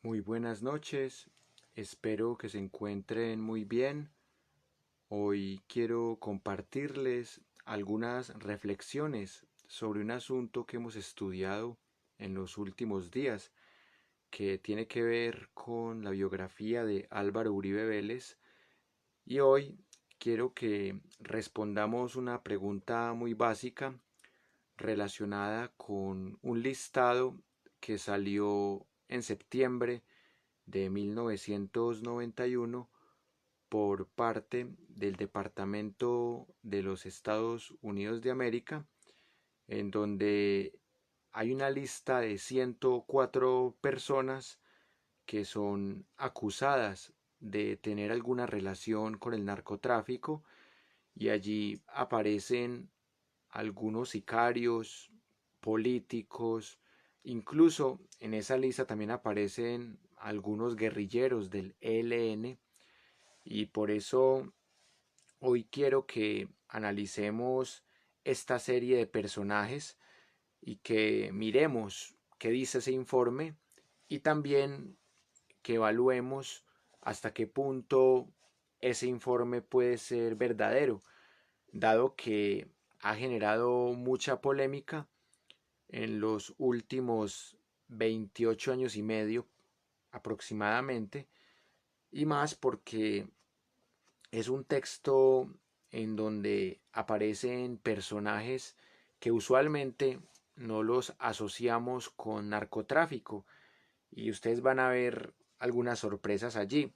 Muy buenas noches, espero que se encuentren muy bien. Hoy quiero compartirles algunas reflexiones sobre un asunto que hemos estudiado en los últimos días, que tiene que ver con la biografía de Álvaro Uribe Vélez. Y hoy quiero que respondamos una pregunta muy básica relacionada con un listado que salió en septiembre de 1991 por parte del Departamento de los Estados Unidos de América, en donde hay una lista de 104 personas que son acusadas de tener alguna relación con el narcotráfico, y allí aparecen algunos sicarios, políticos, incluso en esa lista también aparecen algunos guerrilleros del ELN. Y por eso hoy quiero que analicemos esta serie de personajes y que miremos qué dice ese informe, y también que evaluemos hasta qué punto ese informe puede ser verdadero, dado que ha generado mucha polémica en los últimos 28 años y medio aproximadamente, y más porque es un texto en donde aparecen personajes que usualmente no los asociamos con narcotráfico, y ustedes van a ver algunas sorpresas allí.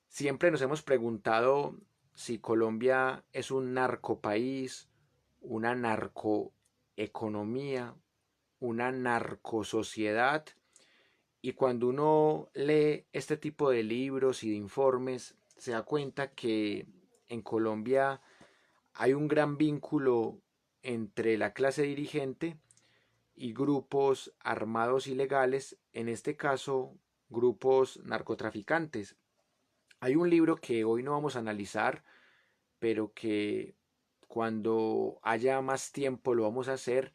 Siempre nos hemos preguntado si Colombia es un narcopaís, una narcoeconomía, una narcosociedad. Y cuando uno lee este tipo de libros y de informes, se da cuenta que en Colombia hay un gran vínculo entre la clase dirigente y grupos armados ilegales, en este caso grupos narcotraficantes. Hay un libro que hoy no vamos a analizar, pero que cuando haya más tiempo lo vamos a hacer.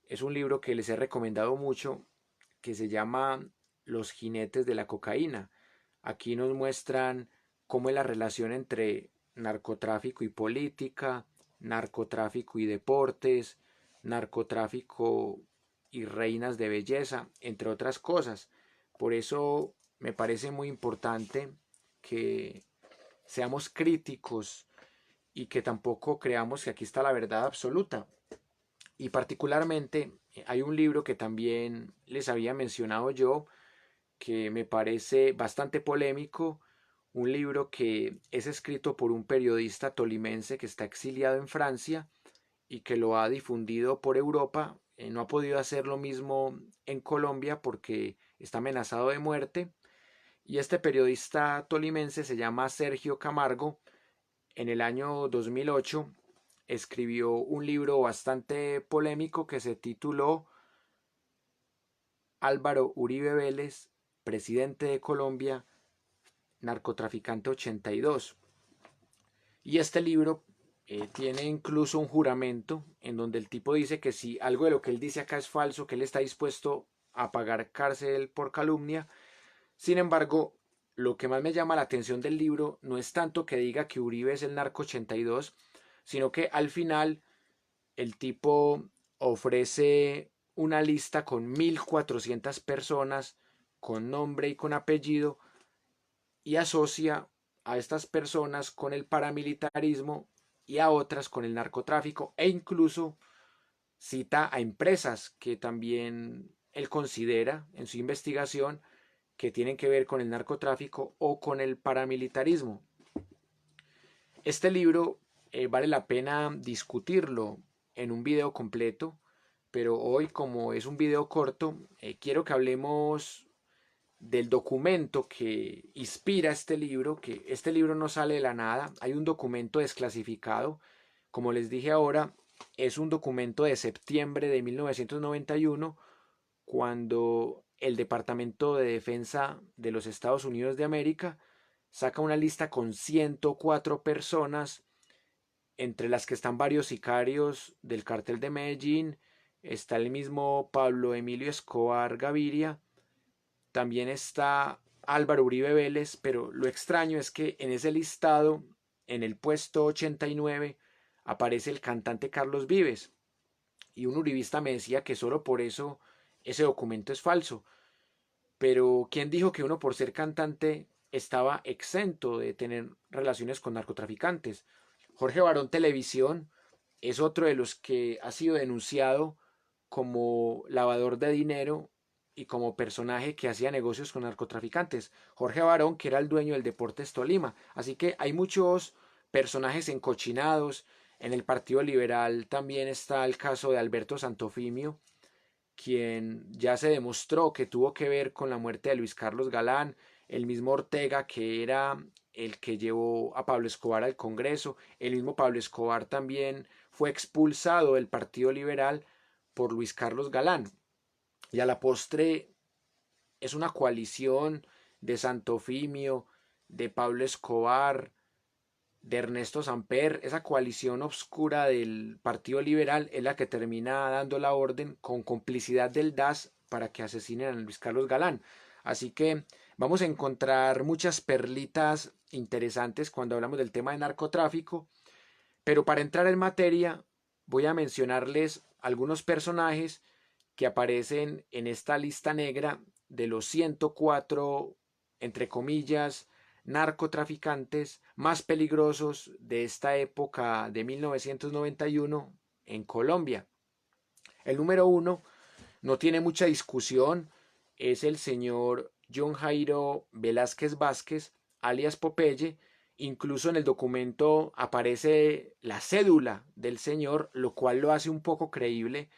Es un libro que les he recomendado mucho, que se llama Los jinetes de la cocaína. Aquí nos muestran cómo es la relación entre narcotráfico y política, narcotráfico y deportes, narcotráfico y reinas de belleza, entre otras cosas. Por eso me parece muy importante que seamos críticos y que tampoco creamos que aquí está la verdad absoluta. Y particularmente hay un libro que también les había mencionado yo, que me parece bastante polémico, un libro que es escrito por un periodista tolimense que está exiliado en Francia y que lo ha difundido por Europa. No ha podido hacer lo mismo en Colombia porque está amenazado de muerte. Y este periodista tolimense se llama Sergio Camargo. En el año 2008 escribió un libro bastante polémico que se tituló Álvaro Uribe Vélez, presidente de Colombia, narcotraficante 82. Y este libro tiene incluso un juramento en donde el tipo dice que si algo de lo que él dice acá es falso, que él está dispuesto a pagar cárcel por calumnia. Sin embargo, lo que más me llama la atención del libro no es tanto que diga que Uribe es el narco 82, sino que al final el tipo ofrece una lista con 1.400 personas con nombre y con apellido, y asocia a estas personas con el paramilitarismo y a otras con el narcotráfico, e incluso cita a empresas que también él considera en su investigación que tienen que ver con el narcotráfico o con el paramilitarismo. Este libro vale la pena discutirlo en un video completo, pero hoy, como es un video corto, quiero que hablemos del documento que inspira este libro, que este libro no sale de la nada. Hay un documento desclasificado, como les dije ahora, es un documento de septiembre de 1991, cuando el Departamento de Defensa de los Estados Unidos de América saca una lista con 104 personas, entre las que están varios sicarios del cartel de Medellín. Está el mismo Pablo Emilio Escobar Gaviria, también está Álvaro Uribe Vélez, pero lo extraño es que en ese listado, en el puesto 89, aparece el cantante Carlos Vives. Y un uribista me decía que solo por eso ese documento es falso. Pero ¿quién dijo que uno por ser cantante estaba exento de tener relaciones con narcotraficantes? Jorge Barón Televisión es otro de los que ha sido denunciado como lavador de dinero y como personaje que hacía negocios con narcotraficantes. Jorge Barón, que era el dueño del Deportes Tolima. Así que hay muchos personajes encochinados. En el Partido Liberal también está el caso de Alberto Santofimio, quien ya se demostró que tuvo que ver con la muerte de Luis Carlos Galán, el mismo Ortega, que era el que llevó a Pablo Escobar al Congreso, el mismo Pablo Escobar también fue expulsado del Partido Liberal por Luis Carlos Galán. Y a la postre es una coalición de Santofimio, de Pablo Escobar, de Ernesto Samper, esa coalición obscura del Partido Liberal es la que termina dando la orden con complicidad del DAS para que asesinen a Luis Carlos Galán. Así que vamos a encontrar muchas perlitas interesantes cuando hablamos del tema de narcotráfico, pero para entrar en materia voy a mencionarles algunos personajes que aparecen en esta lista negra de los 104, entre comillas, narcotraficantes más peligrosos de esta época de 1991 en Colombia. El número uno no tiene mucha discusión, es el señor John Jairo Velázquez Vázquez, alias Popeye. Incluso en el documento aparece la cédula del señor, lo cual lo hace un poco creíble.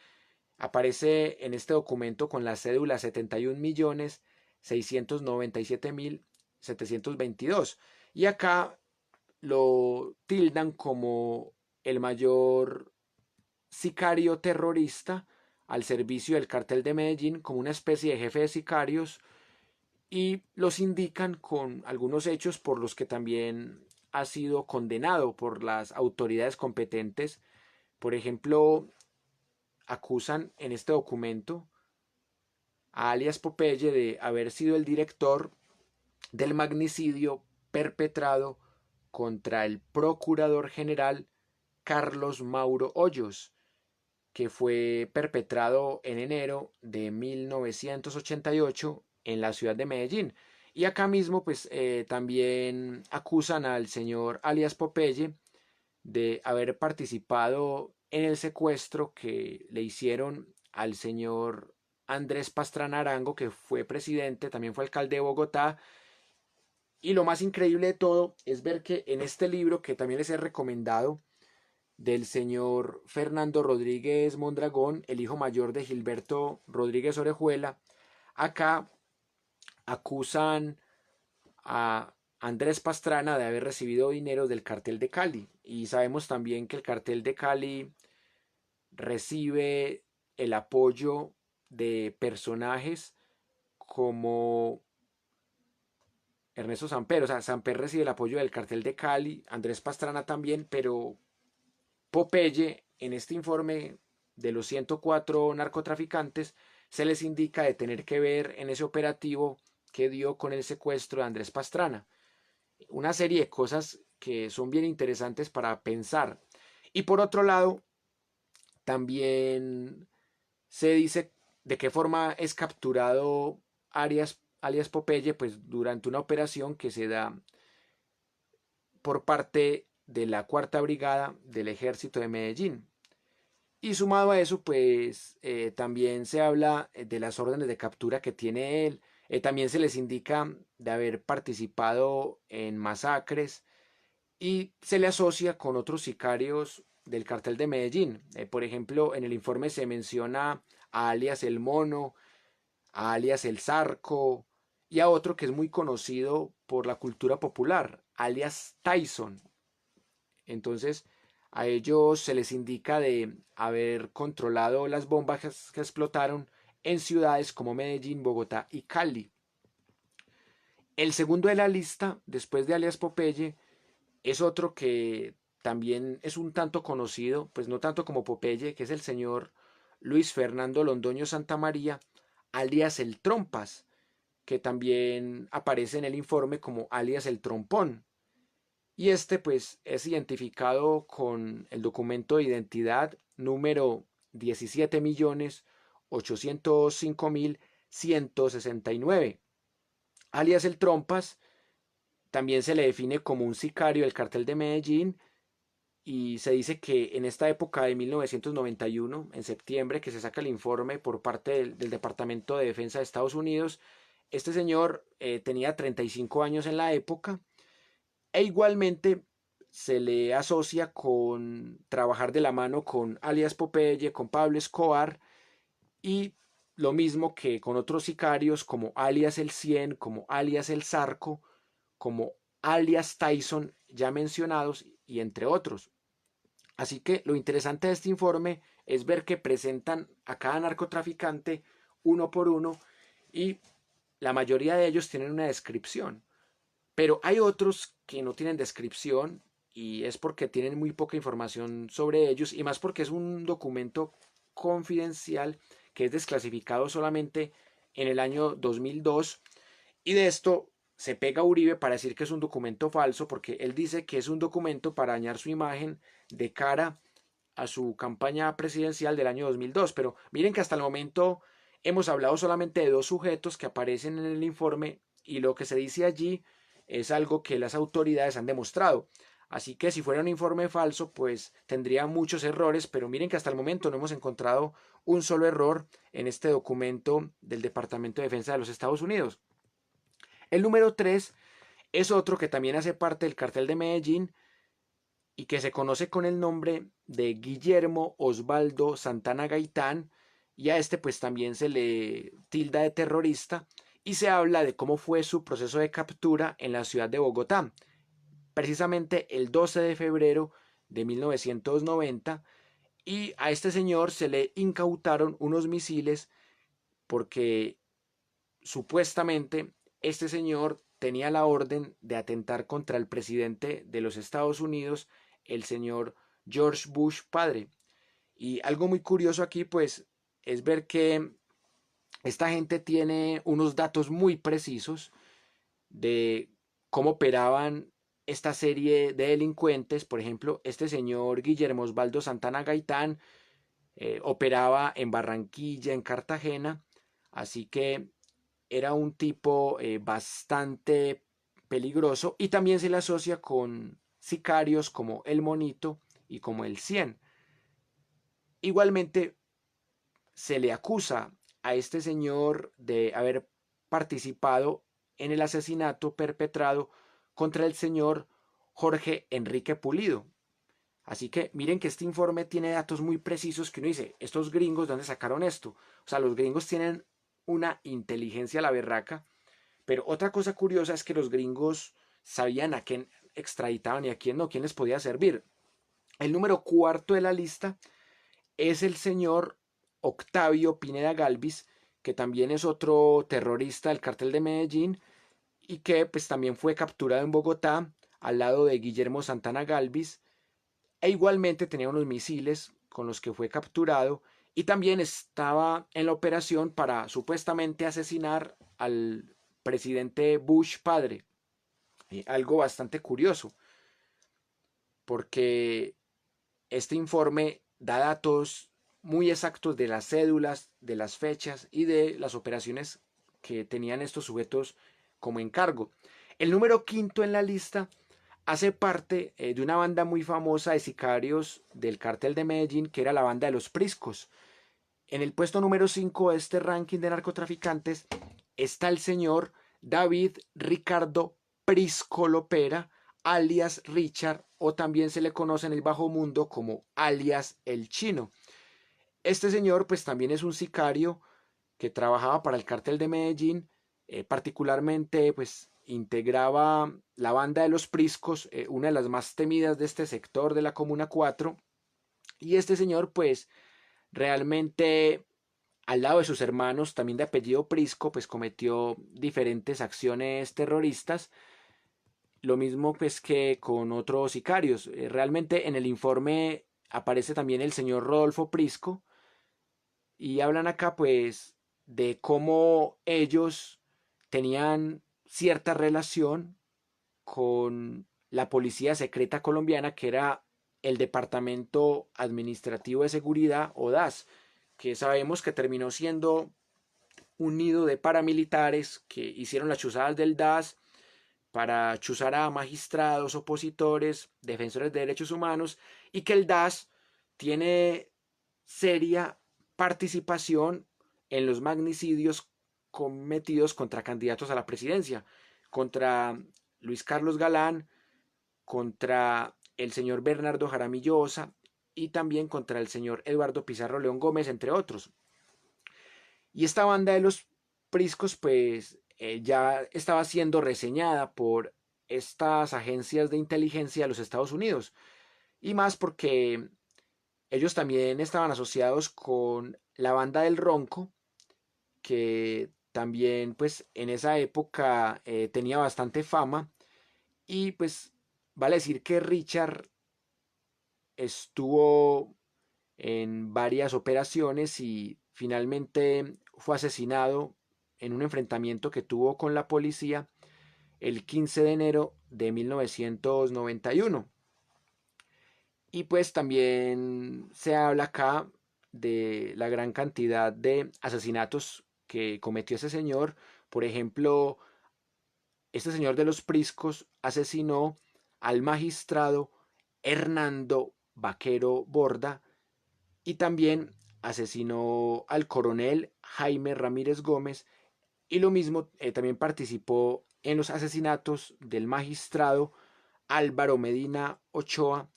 Aparece en este documento con la cédula 71.697.722. Y acá lo tildan como el mayor sicario terrorista al servicio del cartel de Medellín, como una especie de jefe de sicarios, y los indican con algunos hechos por los que también ha sido condenado por las autoridades competentes. Por ejemplo, acusan en este documento a alias Popeye de haber sido el director del magnicidio perpetrado contra el procurador general Carlos Mauro Hoyos, que fue perpetrado en enero de 1988 en la ciudad de Medellín. Y acá mismo pues también acusan al señor alias Popeye de haber participado en el secuestro que le hicieron al señor Andrés Pastrana Arango, que fue presidente, también fue alcalde de Bogotá. Y lo más increíble de todo es ver que en este libro, que también les he recomendado, del señor Fernando Rodríguez Mondragón, el hijo mayor de Gilberto Rodríguez Orejuela, acá acusan a Andrés Pastrana de haber recibido dinero del cartel de Cali. Y sabemos también que el cartel de Cali recibe el apoyo de personajes como Ernesto Samper. O sea, Samper recibe el apoyo del cartel de Cali, Andrés Pastrana también, pero Popeye, en este informe de los 104 narcotraficantes, se les indica de tener que ver en ese operativo que dio con el secuestro de Andrés Pastrana. Una serie de cosas que son bien interesantes para pensar. Y por otro lado, también se dice de qué forma es capturado alias Popeye, pues durante una operación que se da por parte de la Cuarta Brigada del Ejército de Medellín. Y sumado a eso, pues también se habla de las órdenes de captura que tiene él. También se les indica de haber participado en masacres y se le asocia con otros sicarios del cartel de Medellín. Por ejemplo, en el informe se menciona a alias El Mono, a alias El Zarco y a otro que es muy conocido por la cultura popular, alias Tyson. Entonces, a ellos se les indica de haber controlado las bombas que explotaron en ciudades como Medellín, Bogotá y Cali. El segundo de la lista, después de alias Popeye, es otro que también es un tanto conocido, pues no tanto como Popeye, que es el señor Luis Fernando Londoño Santamaría, alias el Trompas. que también aparece en el informe como alias el trompón. Y este pues es identificado con el documento de identidad número 17.805.169. Alias el Trompas también se le define como un sicario del cartel de Medellín y se dice que en esta época de 1991, en septiembre, que se saca el informe por parte del Departamento de Defensa de Estados Unidos, este señor tenía 35 años en la época e igualmente se le asocia con trabajar de la mano con alias Popeye, con Pablo Escobar y lo mismo que con otros sicarios como alias el Cien, como alias el Zarco, como alias Tyson ya mencionados y entre otros. Así que lo interesante de este informe es ver que presentan a cada narcotraficante uno por uno y la mayoría de ellos tienen una descripción. Pero hay otros que no tienen descripción y es porque tienen muy poca información sobre ellos y más porque es un documento confidencial que es desclasificado solamente en el año 2002 y de esto se pega Uribe para decir que es un documento falso porque él dice que es un documento para dañar su imagen de cara a su campaña presidencial del año 2002. Pero miren que hasta el momento hemos hablado solamente de dos sujetos que aparecen en el informe y lo que se dice allí es algo que las autoridades han demostrado. Así que si fuera un informe falso, pues tendría muchos errores, pero miren que hasta el momento no hemos encontrado un solo error en este documento del Departamento de Defensa de los Estados Unidos. El número 3 es otro que también hace parte del cartel de Medellín y que se conoce con el nombre de Guillermo Osvaldo Santana Gaitán, y a este pues también se le tilda de terrorista y se habla de cómo fue su proceso de captura en la ciudad de Bogotá, precisamente el 12 de febrero de 1990, y a este señor se le incautaron unos misiles porque supuestamente este señor tenía la orden de atentar contra el presidente de los Estados Unidos, el señor George Bush padre. Y algo muy curioso aquí pues es ver que esta gente tiene unos datos muy precisos de cómo operaban esta serie de delincuentes. Por ejemplo, este señor Guillermo Osvaldo Santana Gaitán operaba en Barranquilla, en Cartagena, así que era un tipo bastante peligroso y también se le asocia con sicarios como el Monito y como el Cien. Igualmente se le acusa a este señor de haber participado en el asesinato perpetrado contra el señor Jorge Enrique Pulido. Así que miren que este informe tiene datos muy precisos que uno dice, estos gringos, ¿de dónde sacaron esto? O sea, los gringos tienen una inteligencia a la berraca, pero otra cosa curiosa es que los gringos sabían a quién extraditaban y a quién no, quién les podía servir. El número cuarto de la lista es el señor Octavio Pineda Galvis, que también es otro terrorista del cartel de Medellín y que pues también fue capturado en Bogotá al lado de Guillermo Santana Galvis e igualmente tenía unos misiles con los que fue capturado y también estaba en la operación para supuestamente asesinar al presidente Bush padre. Algo bastante curioso, porque este informe da datos muy exactos de las cédulas, de las fechas y de las operaciones que tenían estos sujetos como encargo. El número quinto en la lista hace parte de una banda muy famosa de sicarios del cartel de Medellín, que era la banda de los Priscos. En el puesto número 5 de este ranking de narcotraficantes está el señor David Ricardo Prisco Lopera, alias Richard, o también se le conoce en el bajo mundo como alias el Chino. Este señor pues también es un sicario que trabajaba para el cartel de Medellín, particularmente pues integraba la banda de los Priscos, una de las más temidas de este sector de la Comuna 4, y este señor pues realmente al lado de sus hermanos, también de apellido Prisco, pues cometió diferentes acciones terroristas, lo mismo pues que con otros sicarios. Realmente en el informe aparece también el señor Rodolfo Prisco y hablan acá pues de cómo ellos tenían cierta relación con la Policía Secreta Colombiana, que era el Departamento Administrativo de Seguridad, o DAS, que sabemos que terminó siendo un nido de paramilitares que hicieron las chuzadas del DAS para chuzar a magistrados, opositores, defensores de derechos humanos, y que el DAS tiene seria participación en los magnicidios cometidos contra candidatos a la presidencia, contra Luis Carlos Galán, contra el señor Bernardo Jaramillo Osa y también contra el señor Eduardo Pizarro León Gómez, entre otros. Y esta banda de los priscos pues ya estaba siendo reseñada por estas agencias de inteligencia de los Estados Unidos, y más porque ellos también estaban asociados con la banda del Ronco, que también pues en esa época tenía bastante fama, y pues vale decir que Richard estuvo en varias operaciones y finalmente fue asesinado en un enfrentamiento que tuvo con la policía el 15 de enero de 1991. Y pues también se habla acá de la gran cantidad de asesinatos que cometió ese señor. Por ejemplo, este señor de los Priscos asesinó al magistrado Hernando Vaquero Borda, y también asesinó al coronel Jaime Ramírez Gómez, y lo mismo también participó en los asesinatos del magistrado Álvaro Medina Ochoa,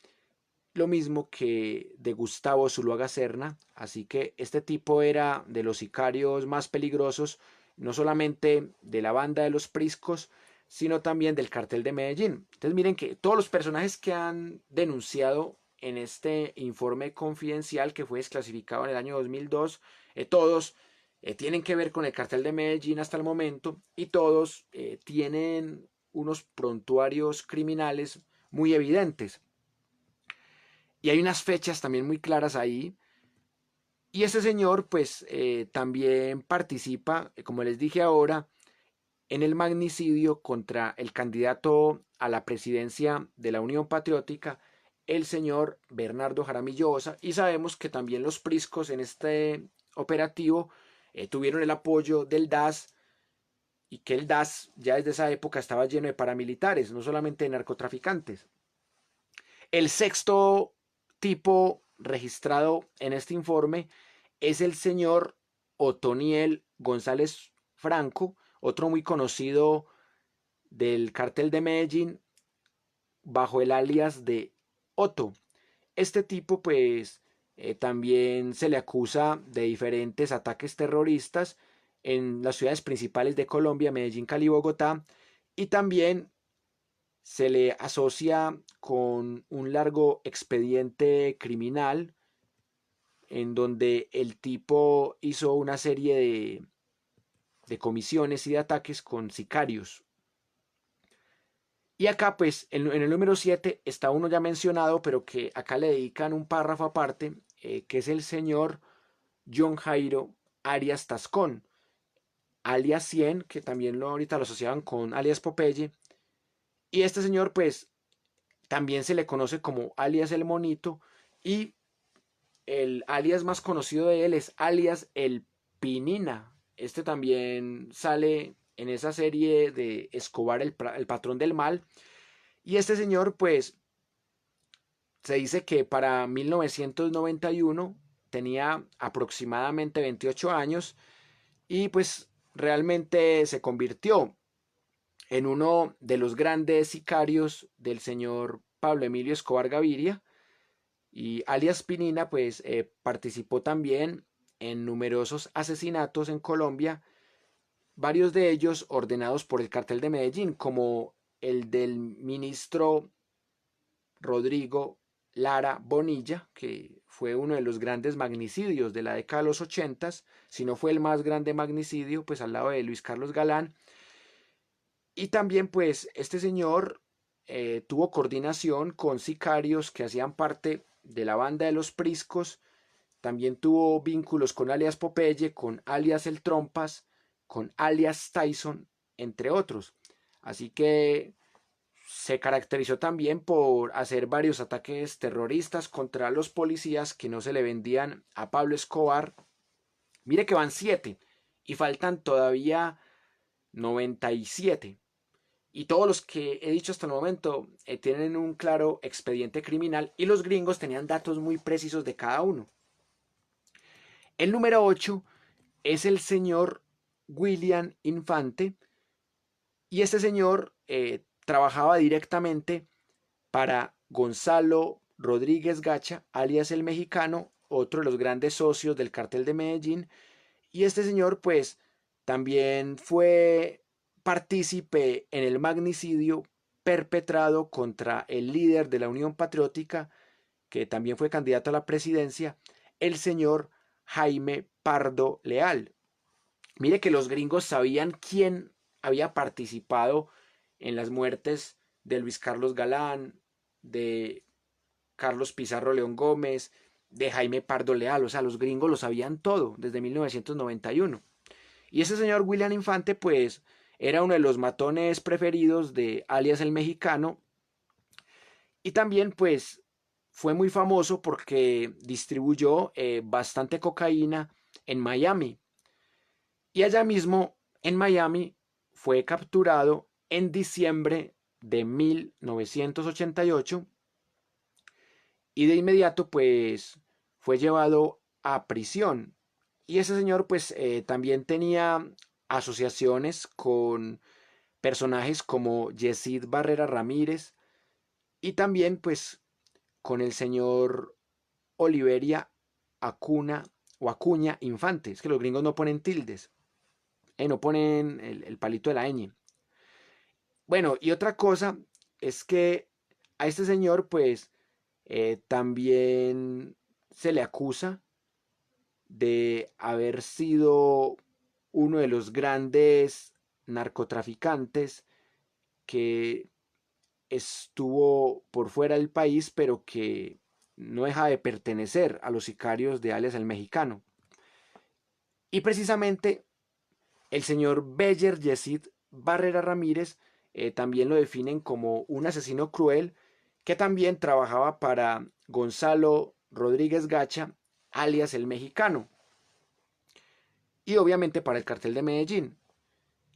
lo mismo que de Gustavo Zuluaga Serna. Así que este tipo era de los sicarios más peligrosos, no solamente de la banda de los Priscos, sino también del cartel de Medellín. Entonces miren que todos los personajes que han denunciado en este informe confidencial que fue desclasificado en el año 2002, todos tienen que ver con el cartel de Medellín hasta el momento, y todos tienen unos prontuarios criminales muy evidentes. Y hay unas fechas también muy claras ahí. Y este señor pues también participa, como les dije ahora, en el magnicidio contra el candidato a la presidencia de la Unión Patriótica, el señor Bernardo Jaramillo Osa. Y sabemos que también los priscos en este operativo tuvieron el apoyo del DAS, y que el DAS ya desde esa época estaba lleno de paramilitares, no solamente de narcotraficantes. El sexto tipo registrado en este informe es el señor Otoniel González Franco, otro muy conocido del cartel de Medellín bajo el alias de Otto. Este tipo pues también se le acusa de diferentes ataques terroristas en las ciudades principales de Colombia, Medellín, Cali y Bogotá, y también se le asocia con un largo expediente criminal en donde el tipo hizo una serie de comisiones y de ataques con sicarios. Y acá pues en el número 7 está uno ya mencionado, pero que acá le dedican un párrafo aparte, que es el señor John Jairo Arias Tascón, alias 100, que también ahorita lo asociaban con alias Popeye. Y este señor pues también se le conoce como alias El Monito, y el alias más conocido de él es alias El Pinina. Este también sale en esa serie de Escobar, el patrón del mal. Y este señor pues se dice que para 1991 tenía aproximadamente 28 años, y pues realmente se convirtió en uno de los grandes sicarios del señor Pablo Emilio Escobar Gaviria. Y alias Pinina pues participó también en numerosos asesinatos en Colombia, varios de ellos ordenados por el cartel de Medellín, como el del ministro Rodrigo Lara Bonilla, que fue uno de los grandes magnicidios de la década de los 80, si no fue el más grande magnicidio, pues al lado de Luis Carlos Galán. Y también pues este señor tuvo coordinación con sicarios que hacían parte de la banda de los Priscos. También tuvo vínculos con alias Popeye, con alias El Trompas, con alias Tyson entre otros. Así que se caracterizó también por hacer varios ataques terroristas contra los policías que no se le vendían a Pablo Escobar. Mire que van 7 y faltan todavía 97. Y todos los que he dicho hasta el momento tienen un claro expediente criminal y los gringos tenían datos muy precisos de cada uno. El número 8 es el señor William Infante y este señor trabajaba directamente para Gonzalo Rodríguez Gacha, alias el Mexicano, otro de los grandes socios del cartel de Medellín. Y este señor pues también fue partícipe en el magnicidio perpetrado contra el líder de la Unión Patriótica, que también fue candidato a la presidencia, el señor Jaime Pardo Leal. Mire que los gringos sabían quién había participado en las muertes de Luis Carlos Galán, de Carlos Pizarro León Gómez, de Jaime Pardo Leal. O sea, los gringos lo sabían todo desde 1991. Y ese señor William Infante, pues, era uno de los matones preferidos de alias el Mexicano. Y también, pues, fue muy famoso porque distribuyó bastante cocaína en Miami. Y allá mismo, en Miami, fue capturado en diciembre de 1988 y de inmediato pues fue llevado a prisión. Y ese señor pues también tenía asociaciones con personajes como Yesid Barrera Ramírez y también pues con el señor Oliveria Acuna o Acuña Infante. Es que los gringos no ponen tildes, no ponen el palito de la ñ. Bueno, y otra cosa es que a este señor pues también se le acusa de haber sido uno de los grandes narcotraficantes que estuvo por fuera del país, pero que no deja de pertenecer a los sicarios de alias el Mexicano. Y precisamente el señor Beyer Yesid Barrera Ramírez también lo definen como un asesino cruel que también trabajaba para Gonzalo Rodríguez Gacha, alias el Mexicano, y obviamente para el cartel de Medellín.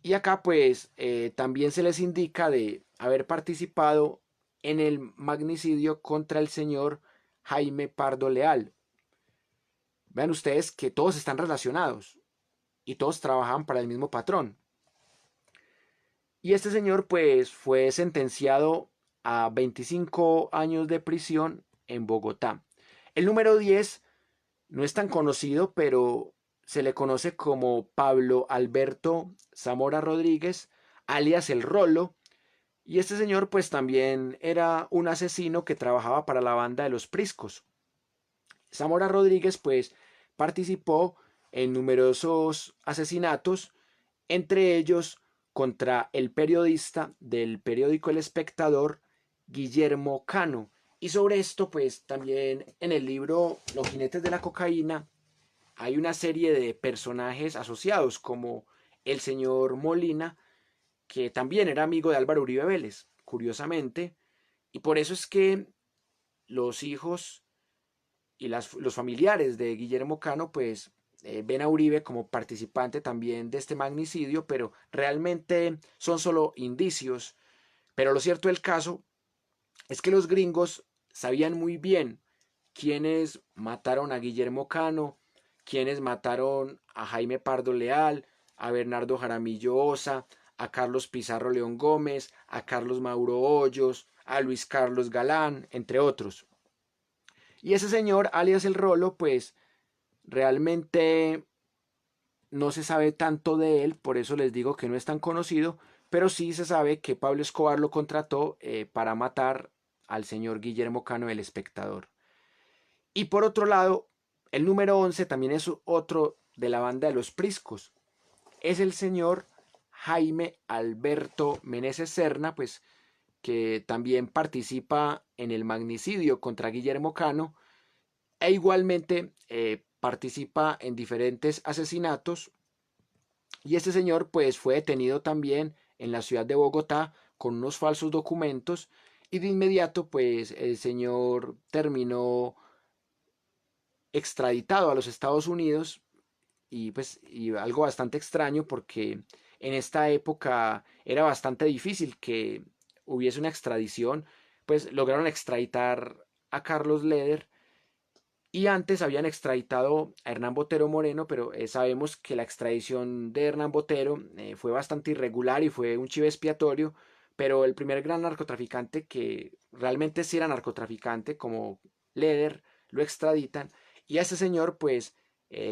Y acá pues también se les indica de haber participado en el magnicidio contra el señor Jaime Pardo Leal. Vean ustedes que todos están relacionados y todos trabajan para el mismo patrón. Y este señor pues fue sentenciado a 25 años de prisión en Bogotá. El número 10 no es tan conocido, pero se le conoce como Pablo Alberto Zamora Rodríguez, alias El Rolo. Y este señor pues también era un asesino que trabajaba para la banda de los Priscos. Zamora Rodríguez pues participó en numerosos asesinatos, entre ellos contra el periodista del periódico El Espectador, Guillermo Cano. Y sobre esto, pues también en el libro Los jinetes de la cocaína hay una serie de personajes asociados, como el señor Molina, que también era amigo de Álvaro Uribe Vélez, curiosamente. Y por eso es que los hijos y los familiares de Guillermo Cano, pues ven a Uribe como participante también de este magnicidio, pero realmente son solo indicios. Pero lo cierto del caso es que los gringos sabían muy bien quiénes mataron a Guillermo Cano, quiénes mataron a Jaime Pardo Leal, a Bernardo Jaramillo Osa, a Carlos Pizarro León Gómez, a Carlos Mauro Hoyos, a Luis Carlos Galán, entre otros. Y ese señor, alias el Rolo, pues realmente no se sabe tanto de él, por eso les digo que no es tan conocido, pero sí se sabe que Pablo Escobar lo contrató para matar al señor Guillermo Cano, el Espectador. Y por otro lado, el número 11 también es otro de la banda de los Priscos. Es el señor Jaime Alberto Meneses Serna, pues que también participa en el magnicidio contra Guillermo Cano e igualmente participa en diferentes asesinatos Y este señor pues fue detenido también en la ciudad de Bogotá con unos falsos documentos y de inmediato pues el señor terminó extraditado a los Estados Unidos y pues y algo bastante extraño porque en esta época era bastante difícil que hubiese una extradición, pues lograron extraditar a Carlos Leder y antes habían extraditado a Hernán Botero Moreno, pero sabemos que la extradición de Hernán Botero fue bastante irregular y fue un chivo expiatorio, pero el primer gran narcotraficante que realmente sí era narcotraficante, como Leder, lo extraditan y a ese señor pues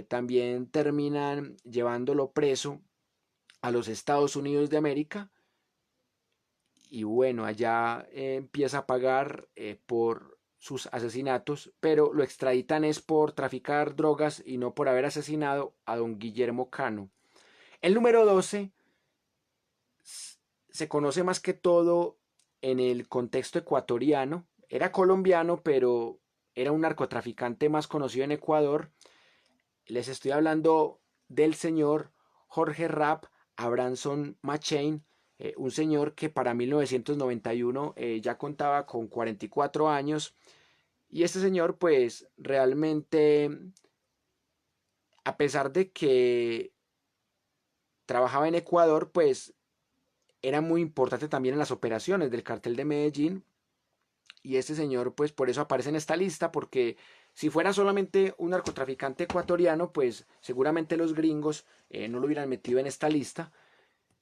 también terminan llevándolo preso a los Estados Unidos de América y bueno, allá empieza a pagar por sus asesinatos, pero lo extraditan es por traficar drogas y no por haber asesinado a don Guillermo Cano. El número 12 se conoce más que todo en el contexto ecuatoriano. Era colombiano, pero era un narcotraficante más conocido en Ecuador. Les estoy hablando del señor Jorge Rapp Abranson Machain, un señor que para 1991 ya contaba con 44 años y este señor pues realmente a pesar de que trabajaba en Ecuador pues era muy importante también en las operaciones del cartel de Medellín y este señor pues por eso aparece en esta lista porque si fuera solamente un narcotraficante ecuatoriano pues seguramente los gringos no lo hubieran metido en esta lista,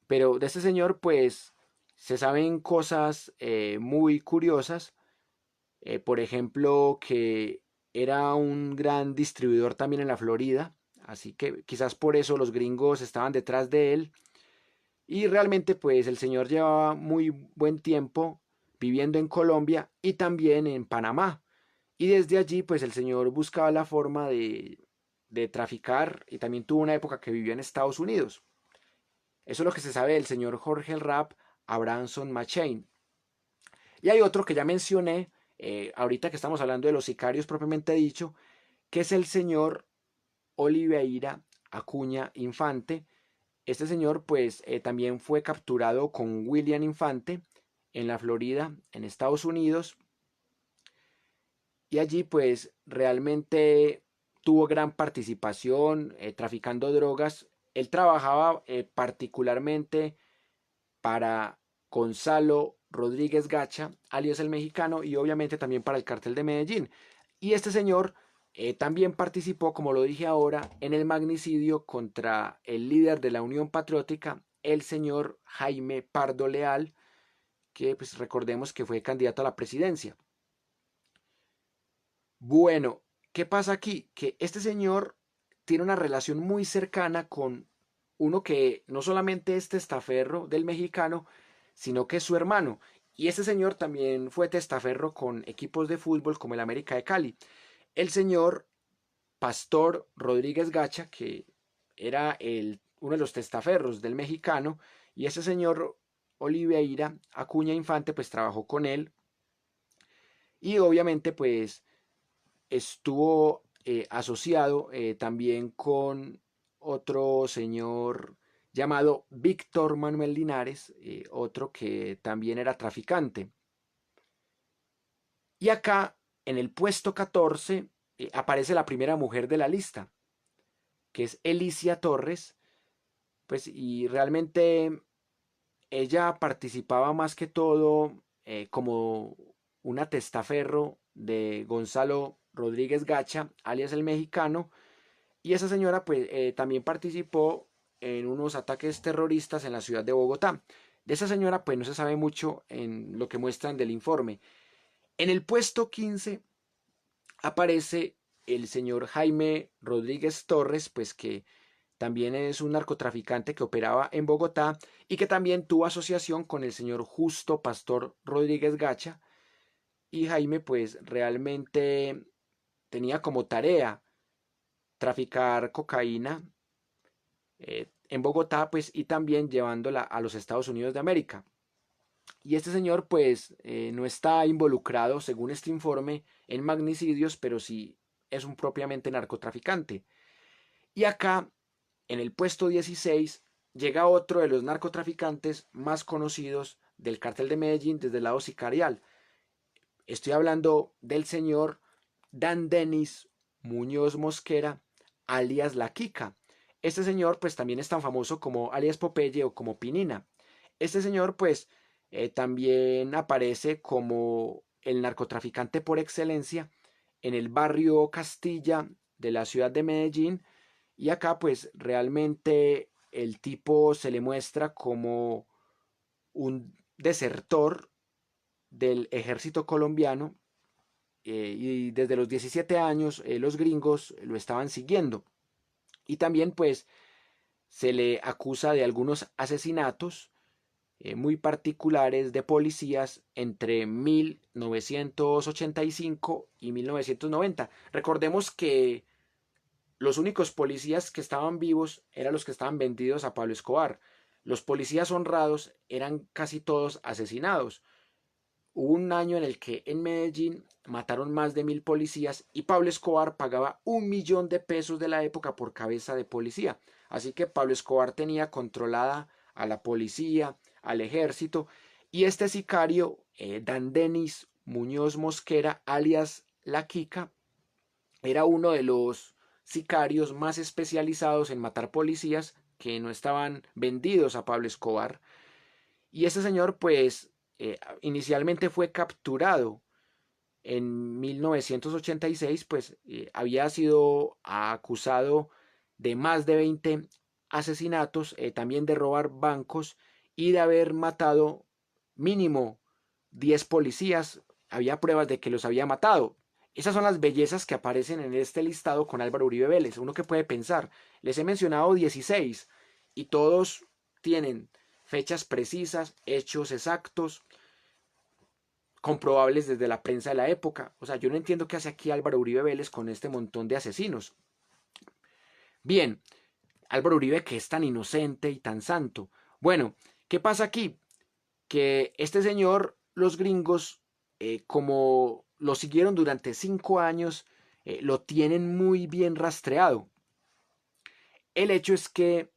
pero de este señor pues se saben cosas muy curiosas, por ejemplo que era un gran distribuidor también en la Florida, así que quizás por eso los gringos estaban detrás de él y realmente pues el señor llevaba muy buen tiempo viviendo en Colombia y también en Panamá. Y desde allí pues el señor buscaba la forma de traficar y también tuvo una época que vivió en Estados Unidos. Eso es lo que se sabe del señor Jorge el Rap Abranson Machain. Y hay otro que ya mencioné, ahorita que estamos hablando de los sicarios propiamente dicho, que es el señor Oliveira Acuña Infante. Este señor pues también fue capturado con William Infante en la Florida, en Estados Unidos, y allí pues realmente tuvo gran participación traficando drogas. Él trabajaba particularmente para Gonzalo Rodríguez Gacha, alias el mexicano, y obviamente también para el cartel de Medellín. Y este señor también participó, como lo dije ahora, en el magnicidio contra el líder de la Unión Patriótica, el señor Jaime Pardo Leal, que pues recordemos que fue candidato a la presidencia. Bueno, ¿qué pasa aquí? Que este señor tiene una relación muy cercana con uno que no solamente es testaferro del mexicano, sino que es su hermano. Y este señor también fue testaferro con equipos de fútbol como el América de Cali. El señor Pastor Rodríguez Gacha, que era uno de los testaferros del mexicano, y ese señor Oliveira Acuña Infante, pues trabajó con él. Y obviamente, pues estuvo asociado también con otro señor llamado Víctor Manuel Linares, otro que también era traficante. Y acá, en el puesto 14, aparece la primera mujer de la lista, que es Elicia Torres, pues y realmente ella participaba más que todo como una testaferro de Gonzalo Rodríguez Gacha, alias el mexicano, y esa señora pues también participó en unos ataques terroristas en la ciudad de Bogotá. De esa señora pues no se sabe mucho en lo que muestran del informe. En el puesto 15 aparece el señor Jaime Rodríguez Torres, pues que también es un narcotraficante que operaba en Bogotá y que también tuvo asociación con el señor Justo Pastor Rodríguez Gacha. Y Jaime pues realmente tenía como tarea traficar cocaína en Bogotá pues y también llevándola a los Estados Unidos de América. Y este señor pues no está involucrado según este informe en magnicidios, pero sí es un propiamente narcotraficante. Y acá en el puesto 16 llega otro de los narcotraficantes más conocidos del cartel de Medellín desde el lado sicarial. Estoy hablando del señor Dan Denis Muñoz Mosquera, alias La Kika. Este señor pues también es tan famoso como alias Popeye o como Pinina. Este señor pues también aparece como el narcotraficante por excelencia en el barrio Castilla de la ciudad de Medellín, y acá pues realmente el tipo se le muestra como un desertor del ejército colombiano, y desde los 17 años los gringos lo estaban siguiendo. Y también pues se le acusa de algunos asesinatos muy particulares de policías entre 1985 y 1990. Recordemos que los únicos policías que estaban vivos eran los que estaban vendidos a Pablo Escobar. Los policías honrados eran casi todos asesinados. Hubo un año en el que en Medellín mataron más de 1000 policías y Pablo Escobar pagaba 1 millón de pesos de la época por cabeza de policía. Así que Pablo Escobar tenía controlada a la policía, al ejército, y este sicario, Dan Denis Muñoz Mosquera, alias La Kika, era uno de los sicarios más especializados en matar policías que no estaban vendidos a Pablo Escobar. Y ese señor pues inicialmente fue capturado en 1986, pues había sido acusado de más de 20 asesinatos, también de robar bancos y de haber matado mínimo 10 policías. Había pruebas de que los había matado. Esas son las bellezas que aparecen en este listado con Álvaro Uribe Vélez. Uno que puede pensar, les he mencionado 16 y todos tienen fechas precisas, hechos exactos, comprobables desde la prensa de la época. O sea, yo no entiendo qué hace aquí Álvaro Uribe Vélez con este montón de asesinos. Bien, Álvaro Uribe, que es tan inocente y tan santo. Bueno, ¿qué pasa aquí? Que este señor, los gringos, como lo siguieron durante 5 años, lo tienen muy bien rastreado. El hecho es que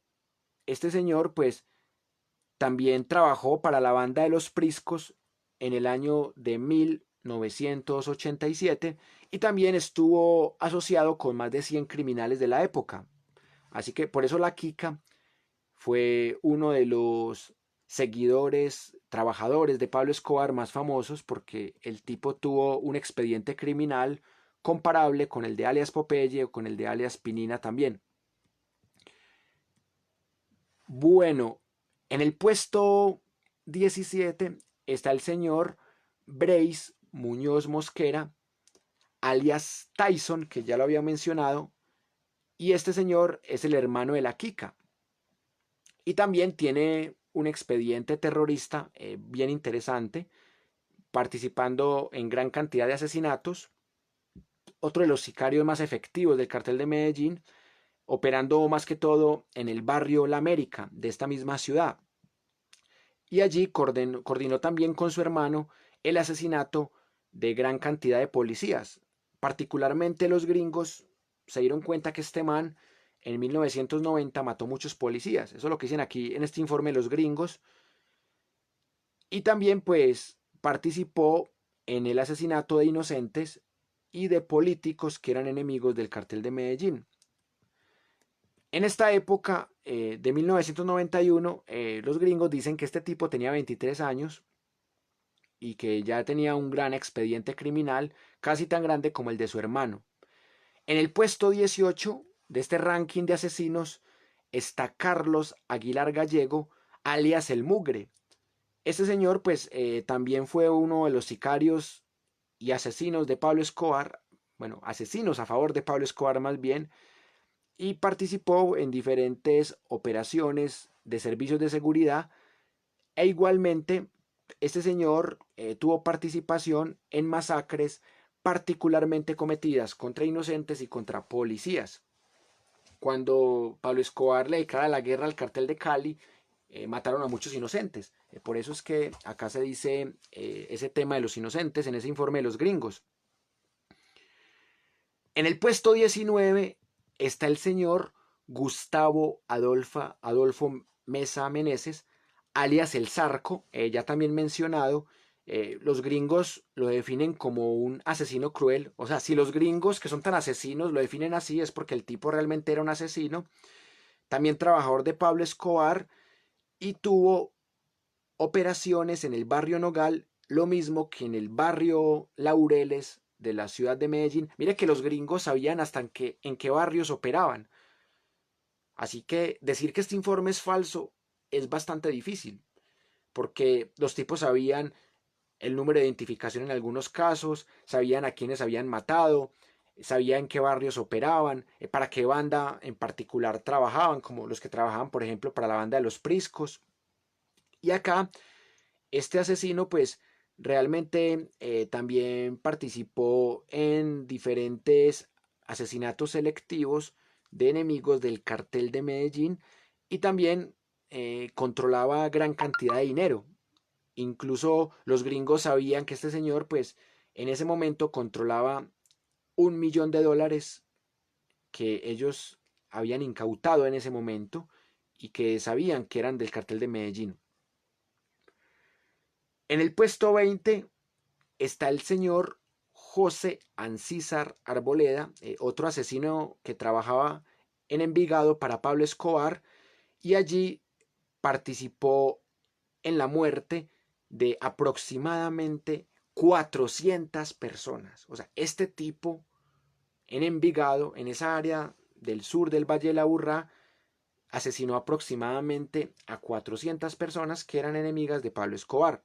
este señor, pues, también trabajó para la banda de los Priscos en el año de 1987 y también estuvo asociado con más de 100 criminales de la época. Así que por eso la Kika fue uno de los seguidores, trabajadores de Pablo Escobar más famosos, porque el tipo tuvo un expediente criminal comparable con el de alias Popeye o con el de alias Pinina también. Bueno, en el puesto 17 está el señor Brace Muñoz Mosquera, alias Tyson, que ya lo había mencionado, y este señor es el hermano de la Kika. Y también tiene un expediente terrorista bien interesante, participando en gran cantidad de asesinatos. Otro de los sicarios más efectivos del cartel de Medellín, operando más que todo en el barrio La América de esta misma ciudad. Y allí coordinó también con su hermano el asesinato de gran cantidad de policías. Particularmente los gringos se dieron cuenta que este man en 1990 mató muchos policías. Eso es lo que dicen aquí en este informe los gringos. Y también pues participó en el asesinato de inocentes y de políticos que eran enemigos del cartel de Medellín. En esta época de 1991, los gringos dicen que este tipo tenía 23 años y que ya tenía un gran expediente criminal, casi tan grande como el de su hermano. En el puesto 18 de este ranking de asesinos está Carlos Aguilar Gallego, alias El Mugre. Este señor pues también fue uno de los sicarios y asesinos de Pablo Escobar, bueno, asesinos a favor de Pablo Escobar más bien, y participó en diferentes operaciones de servicios de seguridad, e igualmente este señor tuvo participación en masacres particularmente cometidas contra inocentes y contra policías. Cuando Pablo Escobar le declara la guerra al cartel de Cali, mataron a muchos inocentes. Por eso es que acá se dice ese tema de los inocentes en ese informe de los gringos. En el puesto 19 está el señor Gustavo Adolfo Mesa Meneses, alias El Zarco, ya también mencionado. Los gringos lo definen como un asesino cruel. O sea, si los gringos que son tan asesinos lo definen así es porque el tipo realmente era un asesino. También trabajador de Pablo Escobar y tuvo operaciones en el barrio Nogal, lo mismo que en el barrio Laureles de la ciudad de Medellín. Mire que los gringos sabían hasta en qué barrios operaban. Así que decir que este informe es falso es bastante difícil, porque los tipos sabían el número de identificación en algunos casos, sabían a quiénes habían matado, sabían en qué barrios operaban, para qué banda en particular trabajaban, como los que trabajaban, por ejemplo, para la banda de los Priscos. Y acá, este asesino, pues, realmente también participó en diferentes asesinatos selectivos de enemigos del cartel de Medellín y también controlaba gran cantidad de dinero. Incluso los gringos sabían que este señor, pues, en ese momento controlaba $1 millón que ellos habían incautado en ese momento y que sabían que eran del cartel de Medellín. En el puesto 20 está el señor José Ancísar Arboleda, otro asesino que trabajaba en Envigado para Pablo Escobar y allí participó en la muerte de aproximadamente 400 personas. O sea, este tipo en Envigado, en esa área del sur del Valle de la Aburrá, asesinó aproximadamente a 400 personas que eran enemigas de Pablo Escobar.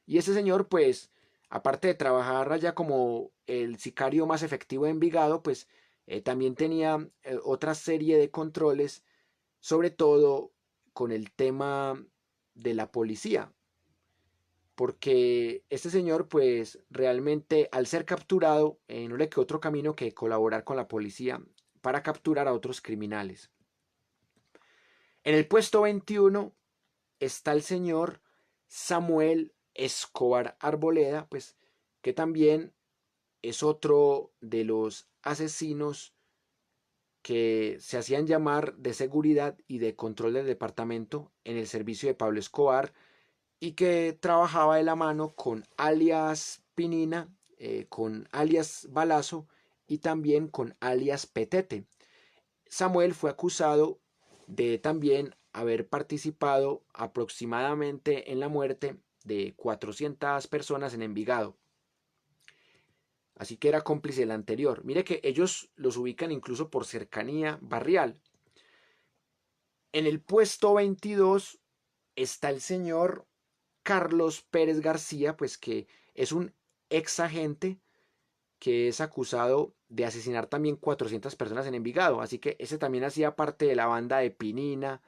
Y ese señor, pues, aparte de trabajar allá como el sicario más efectivo de Envigado, pues también tenía otra serie de controles, sobre todo con el tema de la policía. Porque este señor, pues, realmente al ser capturado, no le quedó otro camino que colaborar con la policía para capturar a otros criminales. En el puesto 21 está el señor Samuel Escobar Arboleda, pues que también es otro de los asesinos que se hacían llamar de seguridad y de control del departamento en el servicio de Pablo Escobar y que trabajaba de la mano con alias Pinina, con alias Balazo y también con alias Petete. Samuel fue acusado de también haber participado aproximadamente en la muerte de 400 personas en Envigado. Así que era cómplice del anterior. Mire que ellos los ubican incluso por cercanía barrial. En el puesto 22 está el señor Carlos Pérez García, pues que es un ex agente que es acusado de asesinar también 400 personas en Envigado. Así que ese también hacía parte de la banda de Pinina,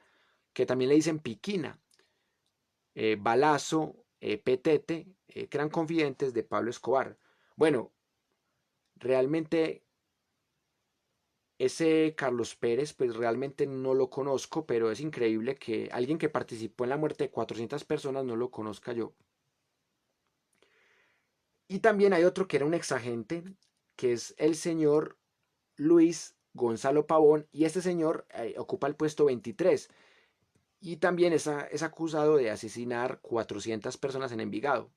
que también le dicen Piquina, Balazo, Petete, que eran confidentes de Pablo Escobar. Bueno, realmente ese Carlos Pérez, pues realmente no lo conozco, pero es increíble que alguien que participó en la muerte de 400 personas no lo conozca yo. Y también hay otro que era un exagente, que es el señor Luis Gonzalo Pavón, y este señor ocupa el puesto 23 y también es acusado de asesinar 400 personas en Envigado.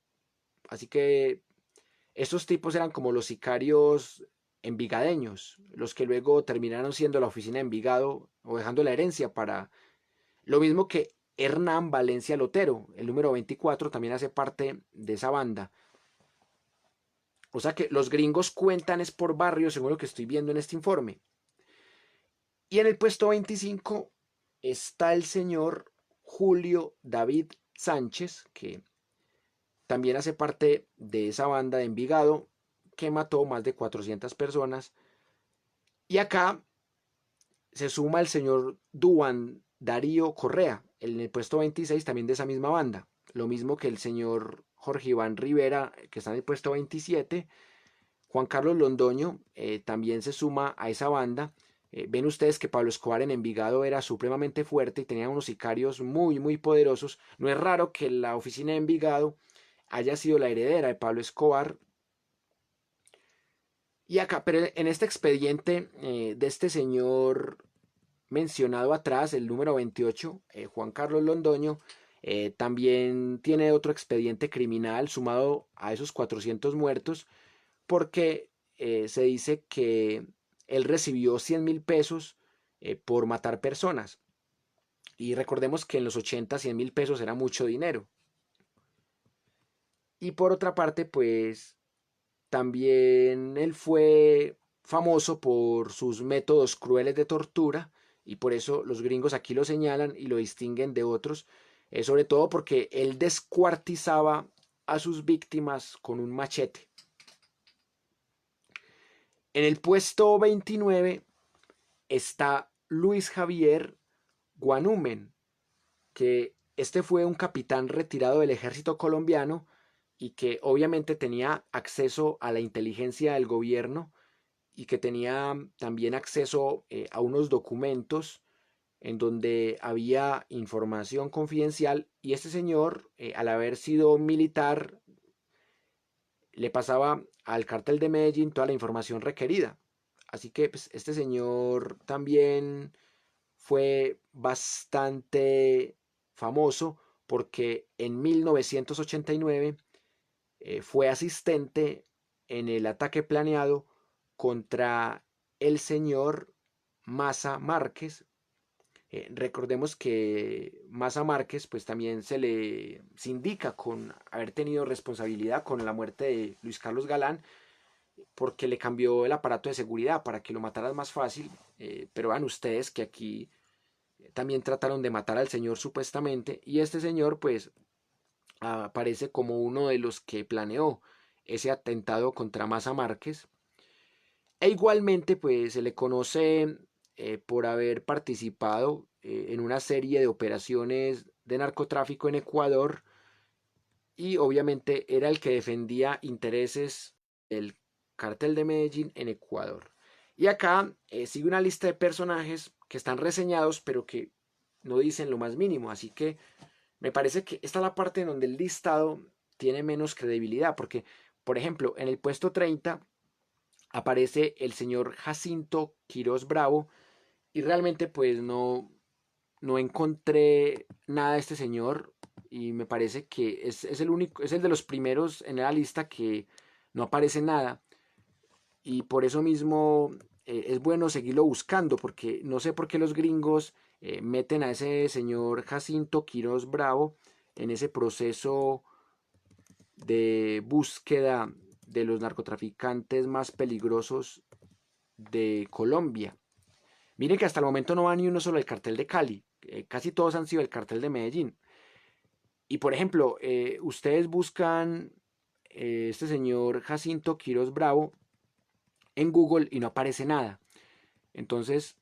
Así que estos tipos eran como los sicarios envigadeños, los que luego terminaron siendo la oficina de Envigado o dejando la herencia para lo mismo que Hernán Valencia Lotero, el número 24, también hace parte de esa banda. O sea que los gringos cuentan es por barrio, según lo que estoy viendo en este informe. Y en el puesto 25 está el señor Julio David Sánchez, que también hace parte de esa banda de Envigado que mató más de 400 personas. Y acá se suma el señor Duan Darío Correa, en el puesto 26 también de esa misma banda. Lo mismo que el señor Jorge Iván Rivera, que está en el puesto 27. Juan Carlos Londoño también se suma a esa banda. Ven ustedes que Pablo Escobar en Envigado era supremamente fuerte y tenía unos sicarios muy, muy poderosos. No es raro que la oficina de Envigado haya sido la heredera de Pablo Escobar. Y acá, pero en este expediente de este señor mencionado atrás, el número 28, Juan Carlos Londoño, también tiene otro expediente criminal sumado a esos 400 muertos, porque se dice que él recibió 100.000 pesos por matar personas. Y recordemos que en los 80 100.000 pesos era mucho dinero. Y por otra parte, pues también él fue famoso por sus métodos crueles de tortura, y por eso los gringos aquí lo señalan y lo distinguen de otros, sobre todo porque él descuartizaba a sus víctimas con un machete. En el puesto 29 está Luis Javier Guanumen, que este fue un capitán retirado del ejército colombiano y que obviamente tenía acceso a la inteligencia del gobierno y que tenía también acceso a unos documentos en donde había información confidencial, y este señor, al haber sido militar, le pasaba al cartel de Medellín toda la información requerida. Así que pues, este señor también fue bastante famoso porque en 1989 fue asistente en el ataque planeado contra el señor Maza Márquez. Recordemos que Maza Márquez pues también se indica con haber tenido responsabilidad con la muerte de Luis Carlos Galán, porque le cambió el aparato de seguridad para que lo mataran más fácil. Pero vean ustedes que aquí también trataron de matar al señor supuestamente, y este señor pues aparece como uno de los que planeó ese atentado contra Maza Márquez. E igualmente pues se le conoce por haber participado en una serie de operaciones de narcotráfico en Ecuador, y obviamente era el que defendía intereses del cartel de Medellín en Ecuador. Y acá sigue una lista de personajes que están reseñados pero que no dicen lo más mínimo, así que me parece que esta es la parte en donde el listado tiene menos credibilidad, porque por ejemplo en el puesto 30 aparece el señor Jacinto Quirós Bravo, y realmente pues no encontré nada de este señor, y me parece que es el único, es el de los primeros en la lista que no aparece nada, y por eso mismo es bueno seguirlo buscando, porque no sé por qué los gringos meten a ese señor Jacinto Quirós Bravo en ese proceso de búsqueda de los narcotraficantes más peligrosos de Colombia. Miren que hasta el momento no va ni uno solo del cartel de Cali, casi todos han sido el cartel de Medellín. Y por ejemplo, ustedes buscan este señor Jacinto Quirós Bravo en Google y no aparece nada. Entonces,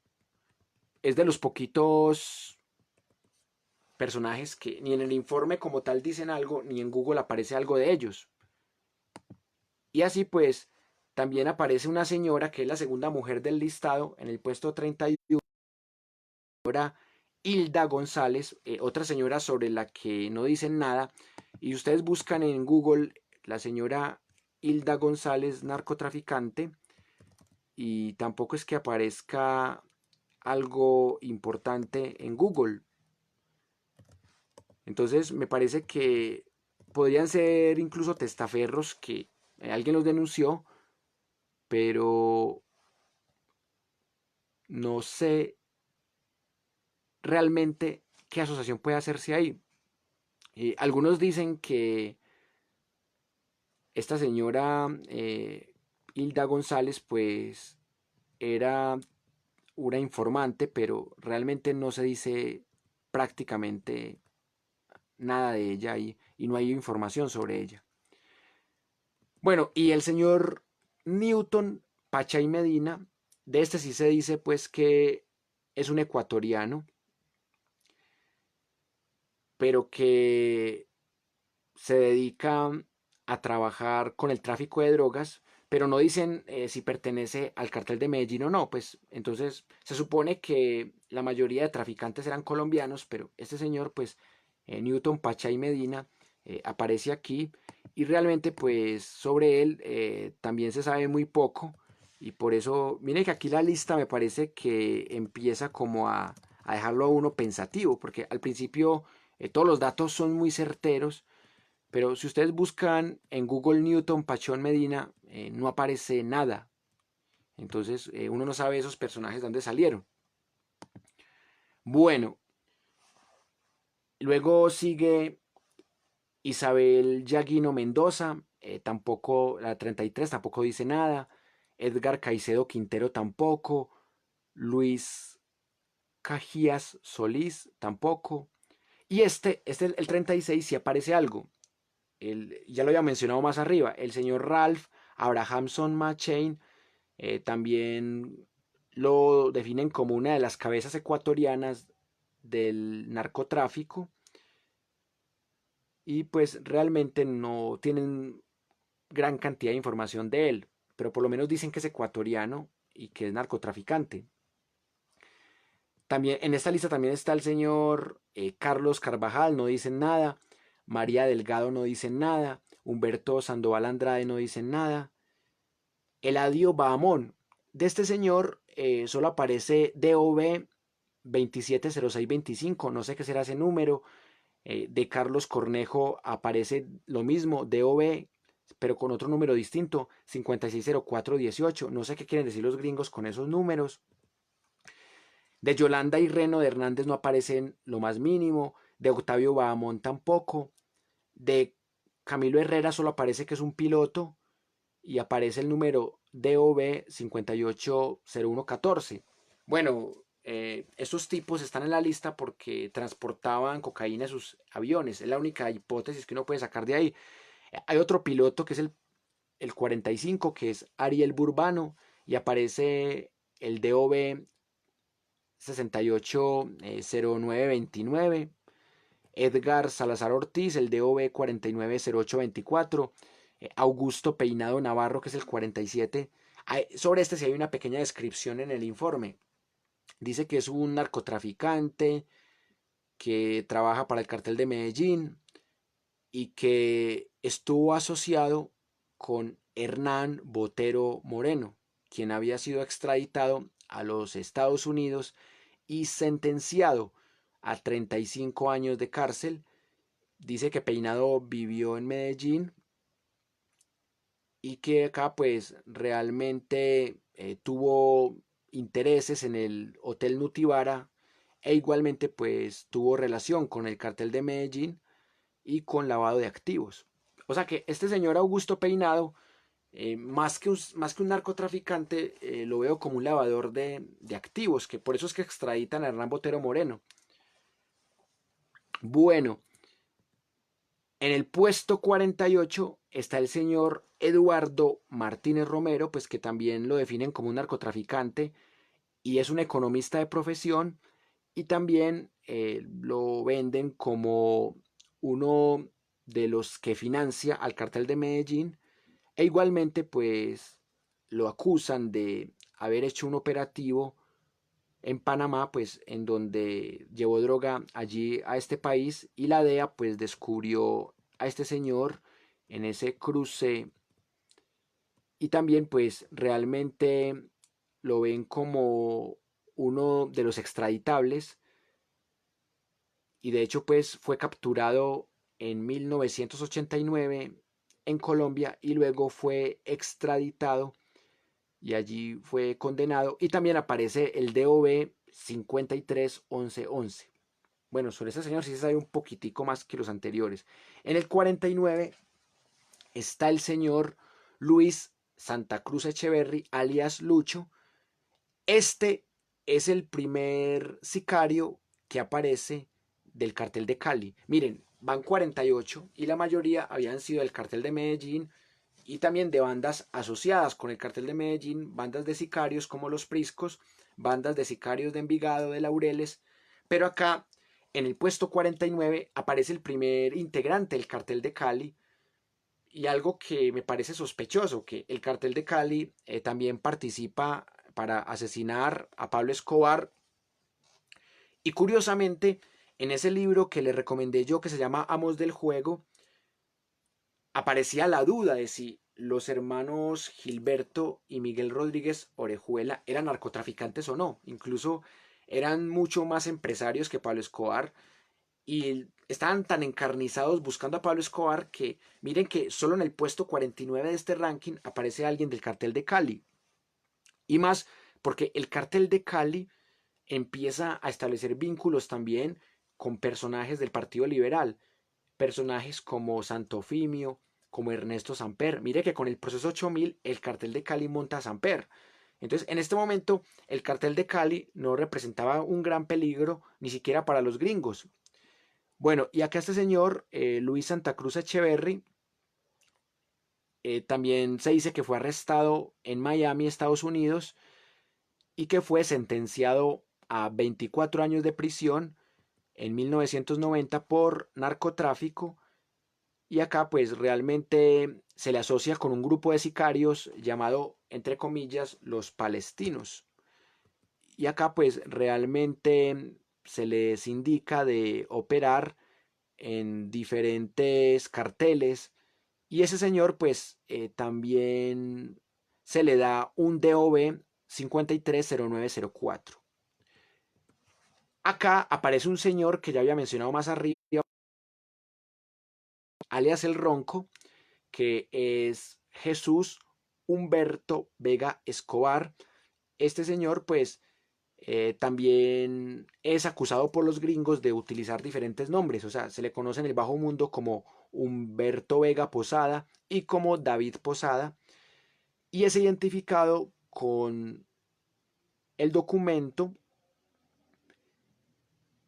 es de los poquitos personajes que ni en el informe como tal dicen algo, ni en Google aparece algo de ellos. Y así pues, también aparece una señora que es la segunda mujer del listado en el puesto 31, señora Hilda González, otra señora sobre la que no dicen nada. Y ustedes buscan en Google la señora Hilda González narcotraficante, y tampoco es que aparezca algo importante en Google. Entonces me parece que podrían ser incluso testaferros que alguien los denunció, pero no sé realmente qué asociación puede hacerse ahí. Algunos dicen que esta señora Hilda González pues era una informante, pero realmente no se dice prácticamente nada de ella, y no hay información sobre ella. Bueno, y el señor Newton Pachay Medina, de este sí se dice pues que es un ecuatoriano, pero que se dedica a trabajar con el tráfico de drogas, pero no dicen si pertenece al cartel de Medellín o no. Pues entonces se supone que la mayoría de traficantes eran colombianos, pero este señor, pues Newton Pachay Medina, aparece aquí, y realmente pues sobre él también se sabe muy poco, Y por eso, mire que aquí la lista me parece que empieza como a dejarlo a uno pensativo, porque al principio todos los datos son muy certeros, pero si ustedes buscan en Google Newton Pachón Medina, no aparece nada. Entonces uno no sabe esos personajes de dónde salieron. Bueno, luego sigue Isabel Yaguino Mendoza, tampoco, la 33 tampoco dice nada. Edgar Caicedo Quintero tampoco. Luis Cajías Solís tampoco. Y el 36, si aparece algo. Ya lo había mencionado más arriba. El señor Ralph Abrahamson McChain también lo definen como una de las cabezas ecuatorianas del narcotráfico. Y pues realmente no tienen gran cantidad de información de él. Pero por lo menos dicen que es ecuatoriano y que es narcotraficante. También en esta lista también está el señor Carlos Carvajal, no dicen nada. María Delgado no dicen nada. Humberto Sandoval Andrade no dicen nada. Eladio Bahamón. De este señor solo aparece DOB 270625, no sé qué será ese número. De Carlos Cornejo aparece lo mismo, DOB, pero con otro número distinto, 560418. No sé qué quieren decir los gringos con esos números. De Yolanda y Reno de Hernández no aparecen lo más mínimo. De Octavio Bahamón tampoco. De Camilo Herrera solo aparece que es un piloto y aparece el número DOB 580114. Bueno, estos tipos están en la lista porque transportaban cocaína en sus aviones. Es la única hipótesis que uno puede sacar de ahí. Hay otro piloto que es el 45, que es Ariel Burbano, y aparece el DOB 680929. Edgar Salazar Ortiz, el DOB 490824. Augusto Peinado Navarro, que es el 47. Sobre este sí hay una pequeña descripción en el informe. Dice que es un narcotraficante que trabaja para el cartel de Medellín y que estuvo asociado con Hernán Botero Moreno, quien había sido extraditado a los Estados Unidos y sentenciado a 35 años de cárcel. Dice que Peinado vivió en Medellín y que acá pues realmente tuvo intereses en el Hotel Nutibara e igualmente pues tuvo relación con el cartel de Medellín y con lavado de activos. O sea que este señor Augusto Peinado, más que un narcotraficante, lo veo como un lavador de activos, que por eso es que extraditan a Hernán Botero Moreno. Bueno, en el puesto 48 está el señor Eduardo Martínez Romero, pues que también lo definen como un narcotraficante y es un economista de profesión y también lo venden como uno de los que financia al cartel de Medellín e igualmente pues lo acusan de haber hecho un operativo en Panamá, pues en donde llevó droga allí a este país y la DEA pues descubrió a este señor en ese cruce y también pues realmente lo ven como uno de los extraditables y de hecho pues fue capturado en 1989 en Colombia y luego fue extraditado y allí fue condenado y también aparece el DOB 531111. Bueno, sobre ese señor sí se sabe un poquitico más que los anteriores. En el 49 está el señor Luis Santa Cruz Echeverry, alias Lucho. Este es el primer sicario que aparece del cartel de Cali. Miren, van 48 y la mayoría habían sido del cartel de Medellín y también de bandas asociadas con el cartel de Medellín, bandas de sicarios como los Priscos, bandas de sicarios de Envigado, de Laureles, pero acá en el puesto 49 aparece el primer integrante del cartel de Cali y algo que me parece sospechoso, que el cartel de Cali también participa para asesinar a Pablo Escobar y curiosamente en ese libro que le recomendé yo que se llama Amos del Juego, aparecía la duda de si los hermanos Gilberto y Miguel Rodríguez Orejuela eran narcotraficantes o no. Incluso eran mucho más empresarios que Pablo Escobar y estaban tan encarnizados buscando a Pablo Escobar que miren que solo en el puesto 49 de este ranking aparece alguien del cartel de Cali. Y más porque el cartel de Cali empieza a establecer vínculos también con personajes del Partido Liberal, personajes como Santofimio, como Ernesto Samper. Mire que con el proceso 8000 el cartel de Cali monta a Samper. Entonces, en este momento, el cartel de Cali no representaba un gran peligro ni siquiera para los gringos. Bueno, y acá este señor, Luis Santa Cruz Echeverry, también se dice que fue arrestado en Miami, Estados Unidos, y que fue sentenciado a 24 años de prisión en 1990 por narcotráfico. Y acá pues realmente se le asocia con un grupo de sicarios llamado, entre comillas, los palestinos. Y acá pues realmente se les indica de operar en diferentes carteles. Y ese señor pues también se le da un DOB 530904. Acá aparece un señor que ya había mencionado más arriba, alias el Ronco, que es Jesús Humberto Vega Escobar. Este señor pues también es acusado por los gringos de utilizar diferentes nombres, o sea, se le conoce en el bajo mundo como Humberto Vega Posada y como David Posada, y es identificado con el documento.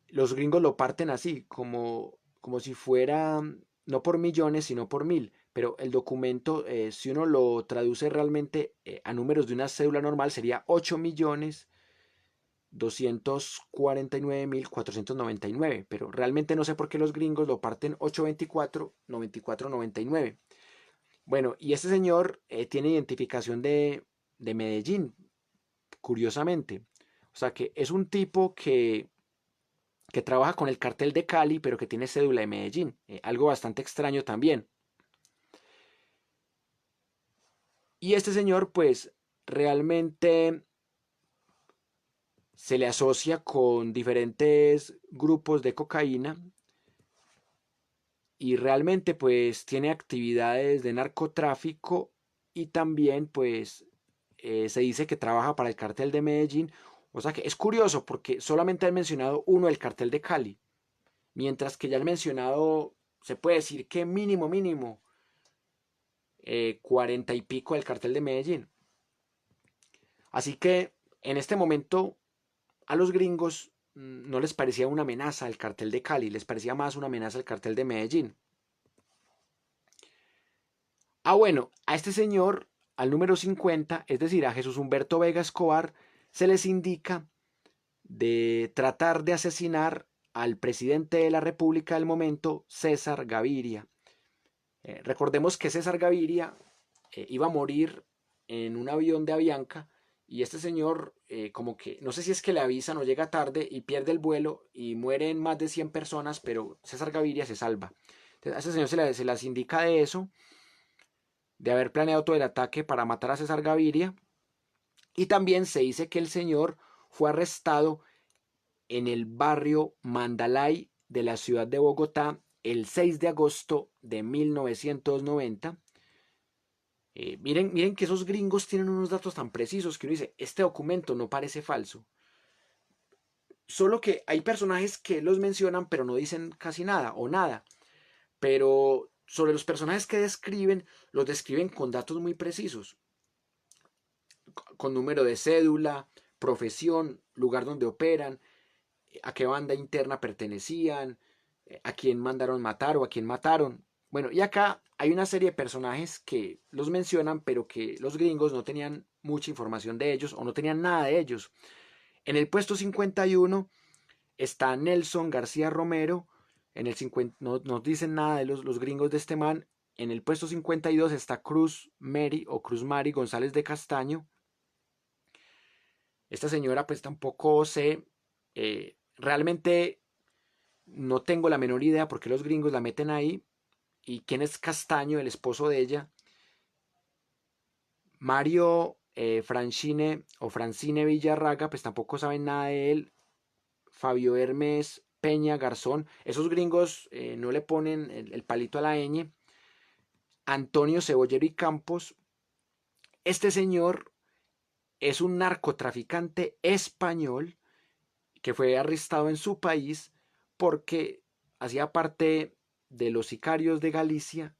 Los gringos lo parten así, como si fuera no por millones, sino por mil. Pero el documento, si uno lo traduce realmente a números de una cédula normal, sería 8.249.499. Pero realmente no sé por qué los gringos lo parten 824, 94, 99. Bueno, y este señor tiene identificación de Medellín, curiosamente. O sea que es un tipo que trabaja con el cartel de Cali, pero que tiene cédula de Medellín. Algo bastante extraño también. Y este señor, pues, realmente se le asocia con diferentes grupos de cocaína y realmente, pues, tiene actividades de narcotráfico y también, pues, se dice que trabaja para el cartel de Medellín. O sea que es curioso porque solamente han mencionado uno del cartel de Cali, mientras que ya han mencionado, se puede decir que mínimo, mínimo, 40 y pico del cartel de Medellín. Así que en este momento a los gringos no les parecía una amenaza el cartel de Cali, les parecía más una amenaza el cartel de Medellín. Bueno, a este señor, al número 50, es decir, a Jesús Humberto Vega Escobar, se les indica de tratar de asesinar al presidente de la República del momento, César Gaviria. Recordemos que César Gaviria iba a morir en un avión de Avianca y este señor como que no sé si es que le avisan o llega tarde y pierde el vuelo y mueren más de 100 personas, pero César Gaviria se salva. Entonces a este señor se las indica de eso, de haber planeado todo el ataque para matar a César Gaviria, y también se dice que el señor fue arrestado en el barrio Mandalay de la ciudad de Bogotá el 6 de agosto de 1990. Miren que esos gringos tienen unos datos tan precisos que uno dice, este documento no parece falso. Solo que hay personajes que los mencionan pero no dicen casi nada o nada. Pero sobre los personajes que describen, los describen con datos muy precisos. Con número de cédula, profesión, lugar donde operan, a qué banda interna pertenecían, a quién mandaron matar o a quién mataron. Bueno, y acá hay una serie de personajes que los mencionan, pero que los gringos no tenían mucha información de ellos o no tenían nada de ellos. En el puesto 51 está Nelson García Romero. En el 50, no dicen nada de los gringos de este man. En el puesto 52 está Cruz Mary o Cruz Mari González de Castaño. Esta señora pues tampoco sé, realmente no tengo la menor idea por qué los gringos la meten ahí y quién es Castaño, el esposo de ella. Mario Francine o Francine Villarraga, pues tampoco saben nada de él. Fabio Hermes Peña Garzón, esos gringos no le ponen el palito a la ñ. Antonio Cebollero y Campos, este señor es un narcotraficante español que fue arrestado en su país porque hacía parte de los sicarios de Galicia,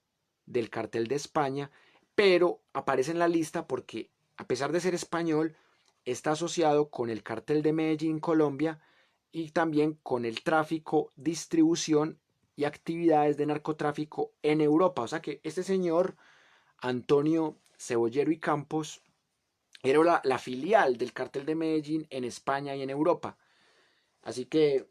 del cartel de España, pero aparece en la lista porque, a pesar de ser español, está asociado con el cartel de Medellín, Colombia, y también con el tráfico, distribución y actividades de narcotráfico en Europa. O sea que este señor, Antonio Cebollero y Campos, era la filial del cartel de Medellín en España y en Europa. Así que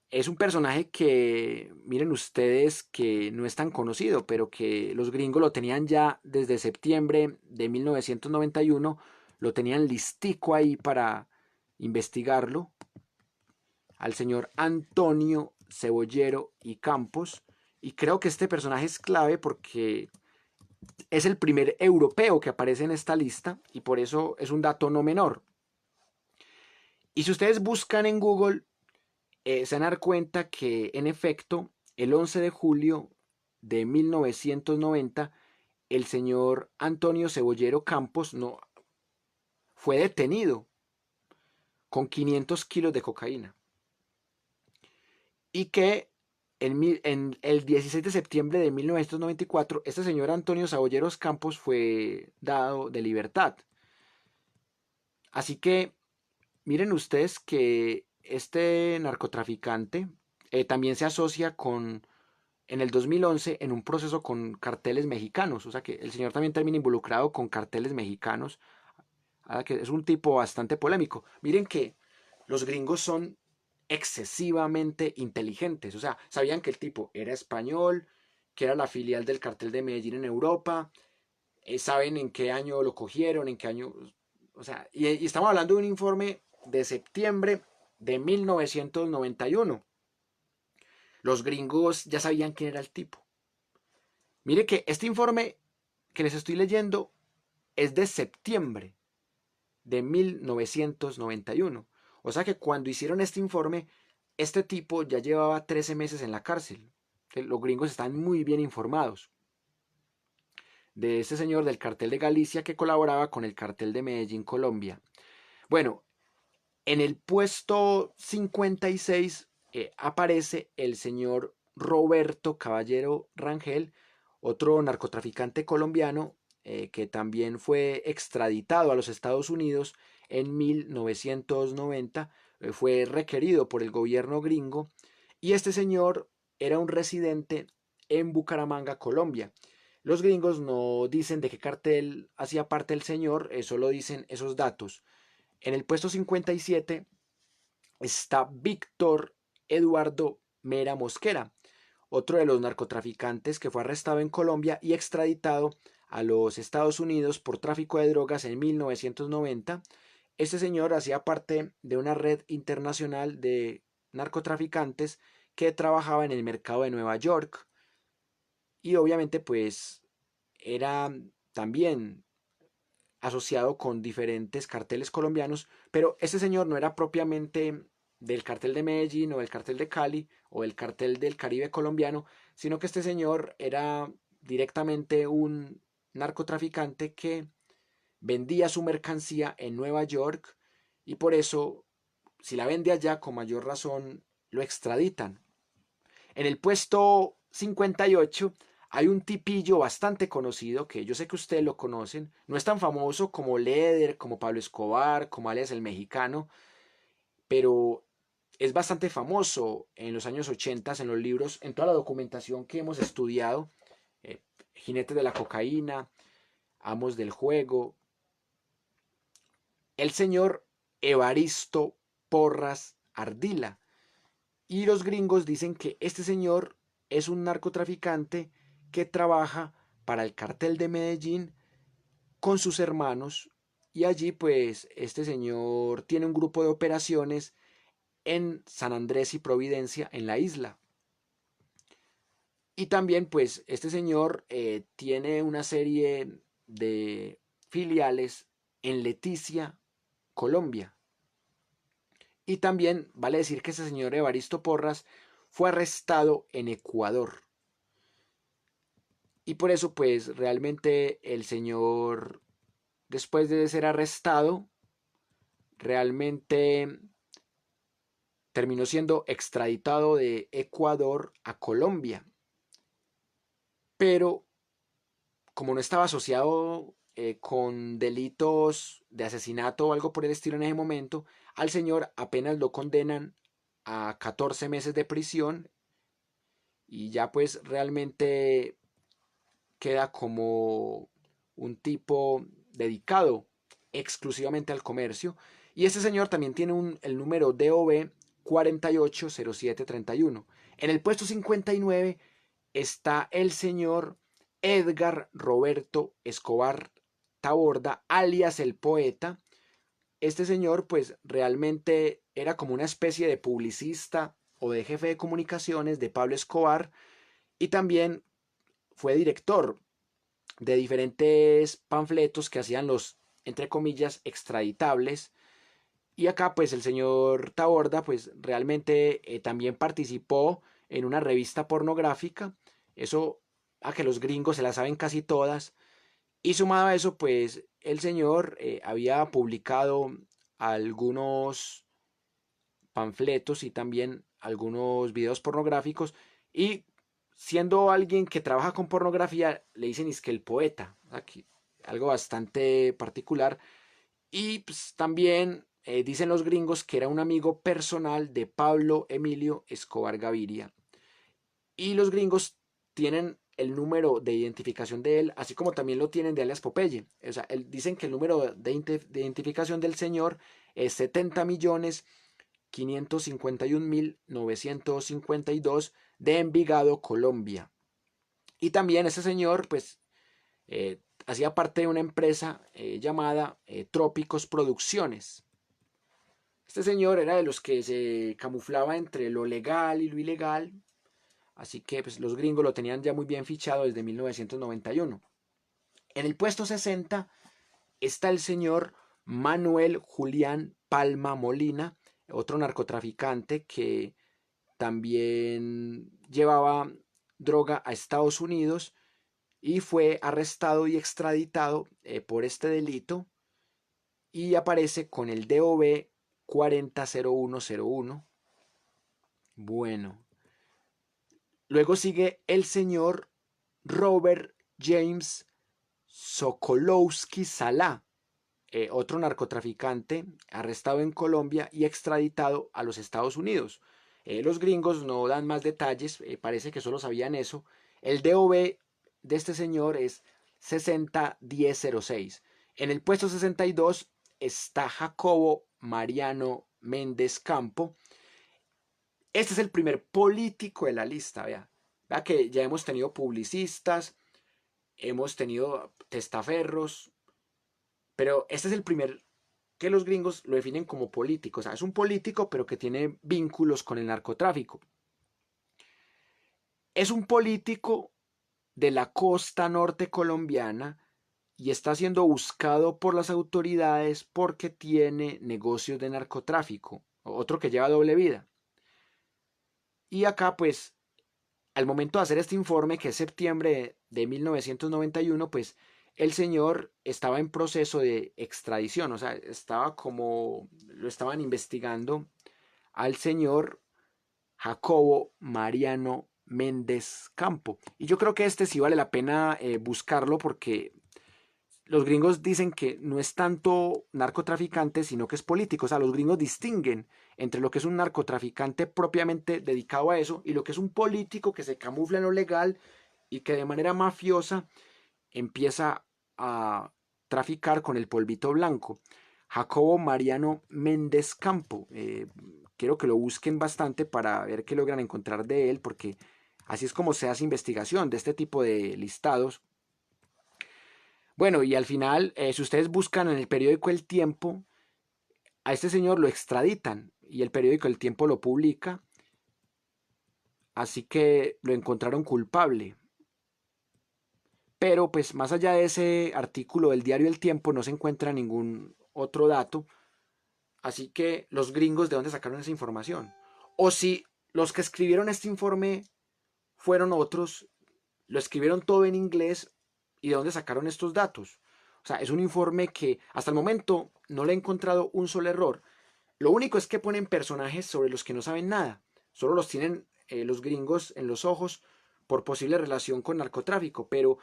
es un personaje que, miren ustedes, que no es tan conocido, pero que los gringos lo tenían ya desde septiembre de 1991, lo tenían listico ahí para investigarlo, al señor Antonio Cebollero y Campos. Y creo que este personaje es clave porque es el primer europeo que aparece en esta lista y por eso es un dato no menor. Y si ustedes buscan en Google, se van a dar cuenta que en efecto, el 11 de julio de 1990, el señor Antonio Cebollero Campos no, fue detenido con 500 kilos de cocaína. Y que en el 16 de septiembre de 1994, este señor Antonio Cebolleros Campos fue dado de libertad. Así que miren ustedes que este narcotraficante también se asocia con, en el 2011, en un proceso con carteles mexicanos. O sea que el señor también termina involucrado con carteles mexicanos. Que es un tipo bastante polémico. Miren que los gringos son excesivamente inteligentes. O sea, sabían que el tipo era español, que era la filial del cartel de Medellín en Europa. Saben en qué año lo cogieron, en qué año. O sea, y estamos hablando de un informe de septiembre de 1991. Los gringos ya sabían quién era el tipo. Mire que este informe que les estoy leyendo es de septiembre de 1991. O sea que cuando hicieron este informe, este tipo ya llevaba 13 meses en la cárcel. Los gringos están muy bien informados de este señor del cartel de Galicia que colaboraba con el cartel de Medellín, Colombia. Bueno, en el puesto 56 aparece el señor Roberto Caballero Rangel, otro narcotraficante colombiano que también fue extraditado a los Estados Unidos en 1990, fue requerido por el gobierno gringo y este señor era un residente en Bucaramanga, Colombia. Los gringos no dicen de qué cartel hacía parte el señor, solo dicen esos datos. En el puesto 57 está Víctor Eduardo Mera Mosquera, otro de los narcotraficantes que fue arrestado en Colombia y extraditado a los Estados Unidos por tráfico de drogas en 1990. Este señor hacía parte de una red internacional de narcotraficantes que trabajaba en el mercado de Nueva York y obviamente pues era también asociado con diferentes carteles colombianos, pero este señor no era propiamente del cartel de Medellín o del cartel de Cali o el cartel del Caribe colombiano, sino que este señor era directamente un narcotraficante que vendía su mercancía en Nueva York y por eso, si la vende allá, con mayor razón lo extraditan. En el puesto 58 hay un tipillo bastante conocido que yo sé que ustedes lo conocen. No es tan famoso como Leder, como Pablo Escobar, como alias el mexicano, pero es bastante famoso en los años 80 en los libros, en toda la documentación que hemos estudiado. Jinetes de la cocaína, Amos del juego. El señor Evaristo Porras Ardila. Y los gringos dicen que este señor es un narcotraficante que trabaja para el cartel de Medellín con sus hermanos y allí pues este señor tiene un grupo de operaciones en San Andrés y Providencia en la isla. Y también pues este señor tiene una serie de filiales en Leticia, Colombia. Y también vale decir que ese señor Evaristo Porras fue arrestado en Ecuador. Y por eso pues realmente el señor, después de ser arrestado, realmente terminó siendo extraditado de Ecuador a Colombia. Pero como no estaba asociado con delitos de asesinato o algo por el estilo en ese momento, al señor apenas lo condenan a 14 meses de prisión y ya pues realmente queda como un tipo dedicado exclusivamente al comercio. Y este señor también tiene el número DOB 480731. En el puesto 59 está el señor Edgar Roberto Escobar Taborda, alias el poeta. Este señor pues realmente era como una especie de publicista o de jefe de comunicaciones de Pablo Escobar y también fue director de diferentes panfletos que hacían los, entre comillas, extraditables. Y acá pues el señor Taborda pues realmente también participó en una revista pornográfica. Eso a que los gringos se la saben casi todas. Y sumado a eso pues el señor había publicado algunos panfletos y también algunos videos pornográficos y siendo alguien que trabaja con pornografía le dicen es que el poeta, aquí algo bastante particular y pues, también dicen los gringos que era un amigo personal de Pablo Emilio Escobar Gaviria y los gringos tienen el número de identificación de él, así como también lo tienen de alias Popeye. O sea, dicen que el número de identificación del señor es 70 millones 551.952 de Envigado, Colombia. Y también ese señor, pues, hacía parte de una empresa llamada Trópicos Producciones. Este señor era de los que se camuflaba entre lo legal y lo ilegal, así que pues, los gringos lo tenían ya muy bien fichado desde 1991. En el puesto 60 está el señor Manuel Julián Palma Molina, otro narcotraficante que también llevaba droga a Estados Unidos y fue arrestado y extraditado por este delito y aparece con el DOB 400101. Bueno, luego sigue el señor Robert James Sokolowski Salá, otro narcotraficante arrestado en Colombia y extraditado a los Estados Unidos. Los gringos no dan más detalles, parece que solo sabían eso. El DOB de este señor es 601006. En el puesto 62 está Jacobo Mariano Méndez Campo. Este es el primer político de la lista, vea. Vea que ya hemos tenido publicistas, hemos tenido testaferros, pero este es el primer que los gringos lo definen como político. O sea, es un político, pero que tiene vínculos con el narcotráfico. Es un político de la costa norte colombiana y está siendo buscado por las autoridades porque tiene negocios de narcotráfico. Otro que lleva doble vida. Y acá, pues, al momento de hacer este informe, que es septiembre de 1991, pues el señor estaba en proceso de extradición, o sea, estaba como, lo estaban investigando al señor Jacobo Mariano Méndez Campo. Y yo creo que este sí vale la pena buscarlo porque los gringos dicen que no es tanto narcotraficante, sino que es político. O sea, los gringos distinguen entre lo que es un narcotraficante propiamente dedicado a eso y lo que es un político que se camufla en lo legal y que de manera mafiosa empieza a traficar con el polvito blanco. Jacobo Mariano Méndez Campo. Quiero que lo busquen bastante para ver qué logran encontrar de él, porque así es como se hace investigación de este tipo de listados. Bueno, y al final, si ustedes buscan en el periódico El Tiempo, a este señor lo extraditan y el periódico El Tiempo lo publica, así que lo encontraron culpable. pero pues más allá de ese artículo del diario El Tiempo no se encuentra ningún otro dato. Así que los gringos, ¿de dónde sacaron esa información? O si los que escribieron este informe fueron otros, lo escribieron todo en inglés y de dónde sacaron estos datos. O sea, es un informe que hasta el momento no le he encontrado un solo error. Lo único es que ponen personajes sobre los que no saben nada. Solo los tienen los gringos en los ojos por posible relación con narcotráfico. Pero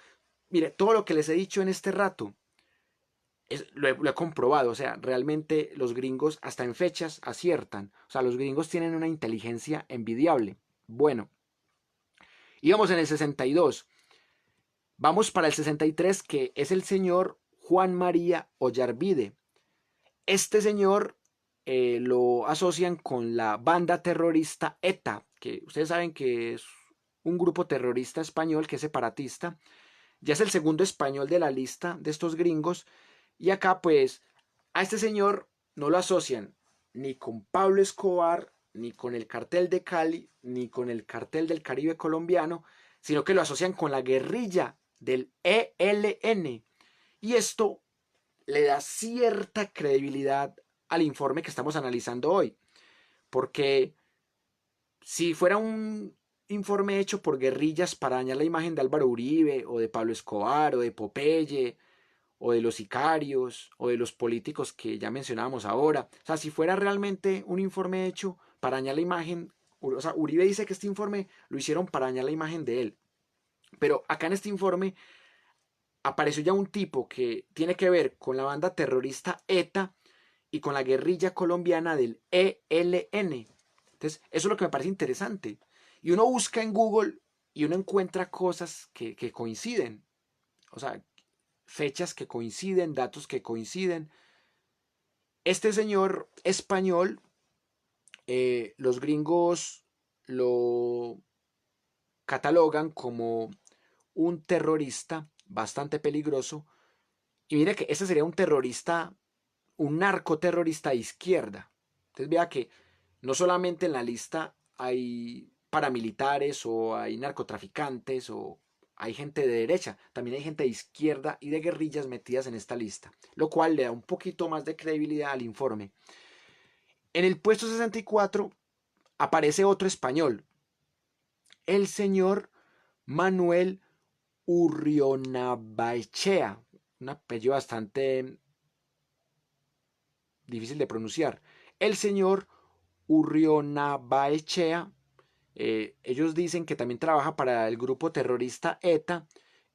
mire, todo lo que les he dicho en este rato lo he comprobado. O sea, realmente los gringos hasta en fechas aciertan. O sea, los gringos tienen una inteligencia envidiable. Bueno, íbamos en el 62. Vamos para el 63, que es el señor Juan María Ollarvide. Este señor lo asocian con la banda terrorista ETA, que ustedes saben que es un grupo terrorista español que es separatista. Ya es el segundo español de la lista de estos gringos. Y acá pues a este señor no lo asocian ni con Pablo Escobar, ni con el cartel de Cali, ni con el cartel del Caribe colombiano, sino que lo asocian con la guerrilla del ELN. Y esto le da cierta credibilidad al informe que estamos analizando hoy. Porque si fuera un informe hecho por guerrillas para dañar la imagen de Álvaro Uribe, o de Pablo Escobar, o de Popeye, o de los sicarios, o de los políticos que ya mencionábamos ahora, o sea, si fuera realmente un informe hecho para dañar la imagen, o sea, Uribe dice que este informe lo hicieron para dañar la imagen de él. Pero acá en este informe apareció ya un tipo que tiene que ver con la banda terrorista ETA y con la guerrilla colombiana del ELN. Entonces, eso es lo que me parece interesante. Y uno busca en Google y uno encuentra cosas que coinciden. O sea, fechas que coinciden, datos que coinciden. Este señor español, los gringos lo catalogan como un terrorista bastante peligroso. Y mire que ese sería un terrorista, un narcoterrorista de izquierda. Entonces vea que no solamente en la lista hay paramilitares o hay narcotraficantes o hay gente de derecha, también hay gente de izquierda y de guerrillas metidas en esta lista, lo cual le da un poquito más de credibilidad al informe. En el puesto 64 aparece otro español, el señor Manuel Urrionabaechea, un apellido bastante difícil de pronunciar. El señor Urrionabaechea, ellos dicen que también trabaja para el grupo terrorista ETA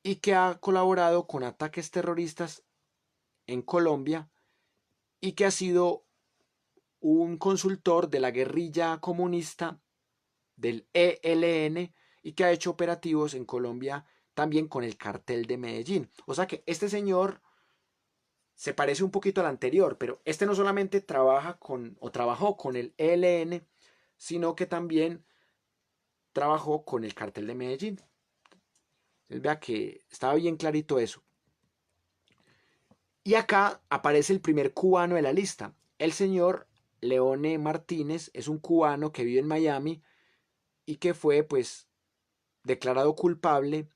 y que ha colaborado con ataques terroristas en Colombia y que ha sido un consultor de la guerrilla comunista del ELN y que ha hecho operativos en Colombia también con el cartel de Medellín. O sea que este señor se parece un poquito al anterior, pero este no solamente trabaja con o trabajó con el ELN, sino que también trabajó con el cartel de Medellín. Entonces vea que estaba bien clarito eso. Y acá aparece el primer cubano de la lista. El señor Leone Martínez es un cubano que vive en Miami y que fue pues declarado culpable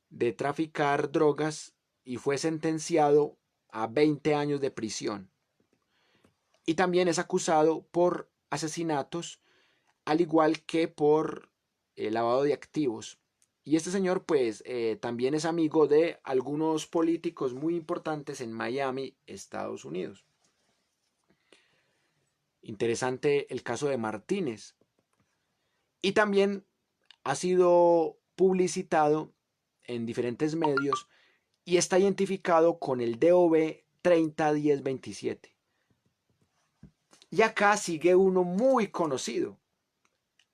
de traficar drogas y fue sentenciado a 20 años de prisión. Y también es acusado por asesinatos, al igual que por lavado de activos. Y este señor pues también es amigo de algunos políticos muy importantes en Miami, Estados Unidos. Interesante el caso de Martínez. Y también ha sido publicitado en diferentes medios y está identificado con el DOB 301027. Y acá sigue uno muy conocido,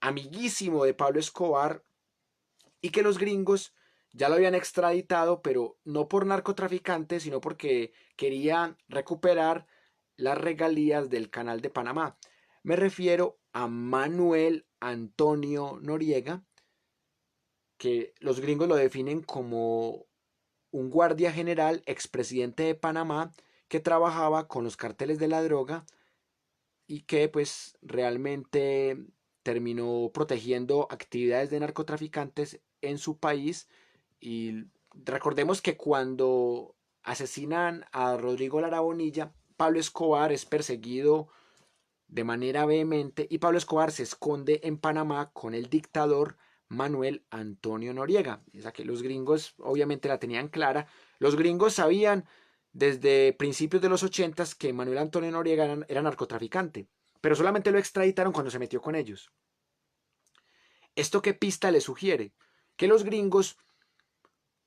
amiguísimo de Pablo Escobar, y que los gringos ya lo habían extraditado, pero no por narcotraficante, sino porque querían recuperar las regalías del Canal de Panamá. Me refiero a Manuel Antonio Noriega, que los gringos lo definen como un guardia general, expresidente de Panamá, que trabajaba con los carteles de la droga y que pues realmente terminó protegiendo actividades de narcotraficantes en su país y recordemos que cuando asesinan a Rodrigo Lara Bonilla, Pablo Escobar es perseguido de manera vehemente y Pablo Escobar se esconde en Panamá con el dictador Manuel Antonio Noriega. Esa que los gringos obviamente la tenían clara. Los gringos sabían desde principios de los 80 que Manuel Antonio Noriega era narcotraficante, pero solamente lo extraditaron cuando se metió con ellos. ¿Esto qué pista le sugiere? Que los gringos,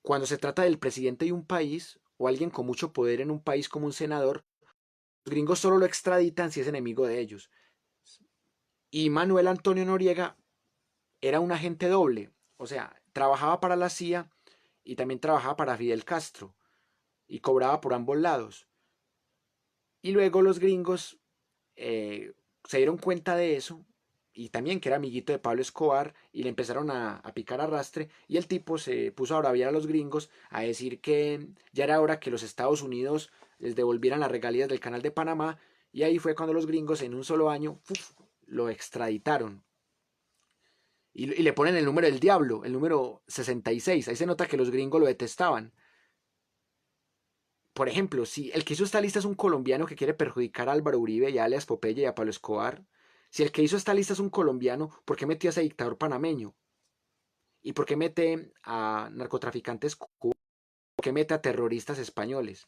cuando se trata del presidente de un país o alguien con mucho poder en un país como un senador, los gringos solo lo extraditan si es enemigo de ellos. Y Manuel Antonio Noriega era un agente doble, o sea, trabajaba para la CIA y también trabajaba para Fidel Castro y cobraba por ambos lados. Y luego los gringos se dieron cuenta de eso y también que era amiguito de Pablo Escobar y le empezaron a picar arrastre y el tipo se puso a braviar a los gringos a decir que ya era hora que los Estados Unidos les devolvieran las regalías del canal de Panamá y ahí fue cuando los gringos en un solo año lo extraditaron y le ponen el número del diablo, el número 66. Ahí se nota que los gringos lo detestaban. Por ejemplo, si el que hizo esta lista es un colombiano que quiere perjudicar a Álvaro Uribe y a alias Popeye y a Pablo Escobar, si el que hizo esta lista es un colombiano, ¿por qué metió a ese dictador panameño? ¿Y por qué mete a narcotraficantes cubanos? ¿Por qué mete a terroristas españoles?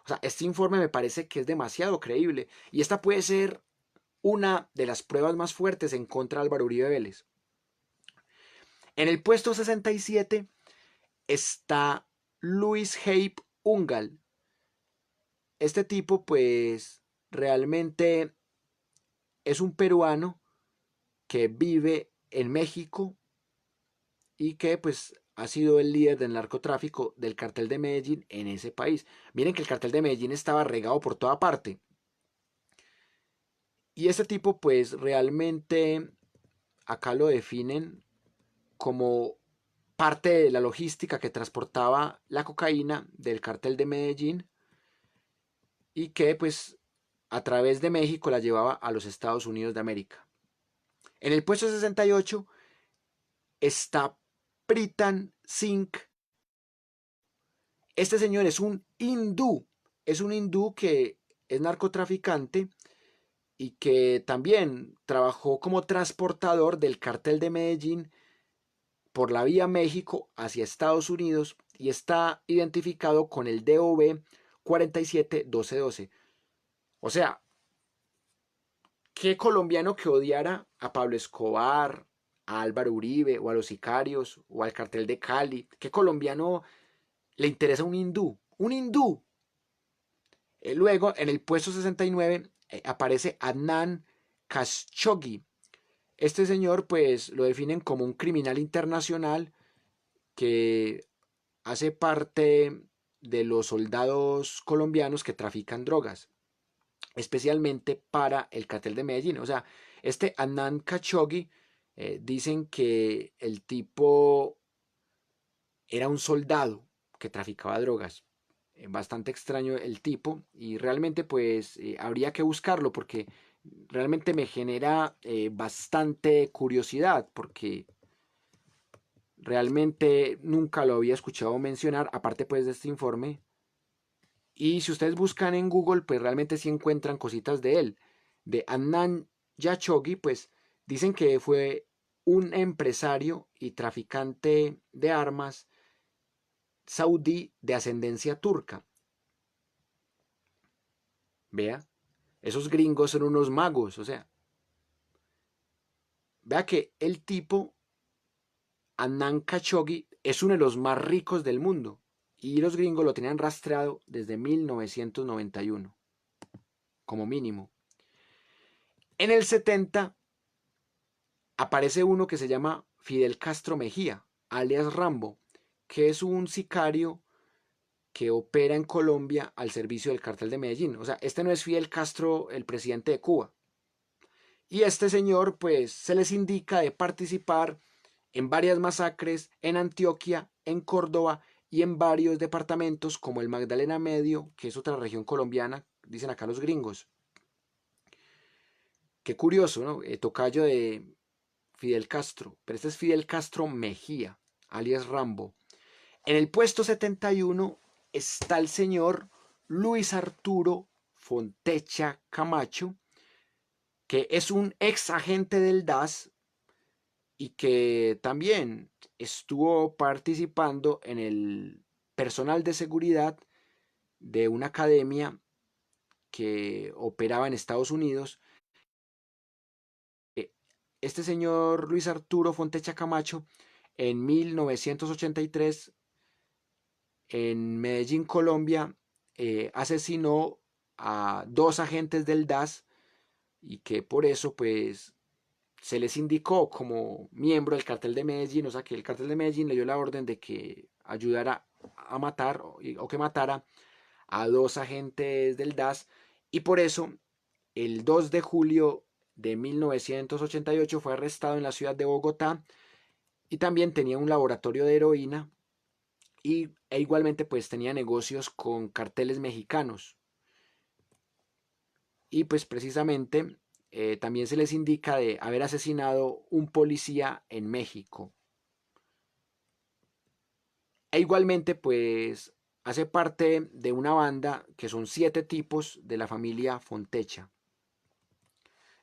O sea, este informe me parece que es demasiado creíble y esta puede ser una de las pruebas más fuertes en contra de Álvaro Uribe Vélez. En el puesto 67 está Luis Heipe Ungal. Este tipo pues realmente es un peruano que vive en México y que pues ha sido el líder del narcotráfico del cartel de Medellín en ese país. Miren que el cartel de Medellín estaba regado por toda parte. Y este tipo pues realmente acá lo definen como parte de la logística que transportaba la cocaína del cartel de Medellín y que pues a través de México la llevaba a los Estados Unidos de América. En el puesto 68 está Pritan Singh. Este señor es un hindú que es narcotraficante y que también trabajó como transportador del cartel de Medellín por la vía México hacia Estados Unidos y está identificado con el DOB 471212. O sea, ¿qué colombiano que odiara a Pablo Escobar, a Álvaro Uribe o a los sicarios o al cartel de Cali? ¿Qué colombiano le interesa un hindú? Un hindú. Luego, en el puesto 69, aparece Adnan Khashoggi. Este señor, pues, lo definen como un criminal internacional que hace parte de los soldados colombianos que trafican drogas, especialmente para el cartel de Medellín. O sea, este Adnan Khashoggi, dicen que el tipo era un soldado que traficaba drogas. Bastante extraño el tipo y realmente pues habría que buscarlo porque realmente me genera bastante curiosidad porque realmente nunca lo había escuchado mencionar aparte pues de este informe y si ustedes buscan en Google pues realmente sí encuentran cositas de él. De Annan Yachogui pues dicen que fue un empresario y traficante de armas saudí de ascendencia turca. Vea, esos gringos son unos magos, o sea, vea que el tipo, Annan Khashoggi, es uno de los más ricos del mundo y los gringos lo tenían rastreado desde 1991, como mínimo. En el 70 aparece uno que se llama Fidel Castro Mejía, alias Rambo, que es un sicario que opera en Colombia al servicio del cartel de Medellín. O sea, este no es Fidel Castro, el presidente de Cuba. Y este señor, pues, se les indica de participar en varias masacres en Antioquia, en Córdoba y en varios departamentos como el Magdalena Medio, que es otra región colombiana, dicen acá los gringos. Qué curioso, ¿no? Tocayo de Fidel Castro, pero este es Fidel Castro Mejía, alias Rambo. En el puesto 71 está el señor Luis Arturo Fontecha Camacho, que es un ex agente del DAS y que también estuvo participando en el personal de seguridad de una academia que operaba en Estados Unidos. Este señor Luis Arturo Fontecha Camacho en 1983 en Medellín, Colombia, asesinó a dos agentes del DAS y que por eso pues se les indicó como miembro del cartel de Medellín, o sea que el cartel de Medellín le dio la orden de que ayudara a matar o que matara a dos agentes del DAS y por eso el 2 de julio de 1988 fue arrestado en la ciudad de Bogotá y también tenía un laboratorio de heroína e igualmente pues tenía negocios con carteles mexicanos y pues precisamente también se les indica de haber asesinado un policía en México. E igualmente pues hace parte de una banda que son 7 tipos de la familia Fontecha.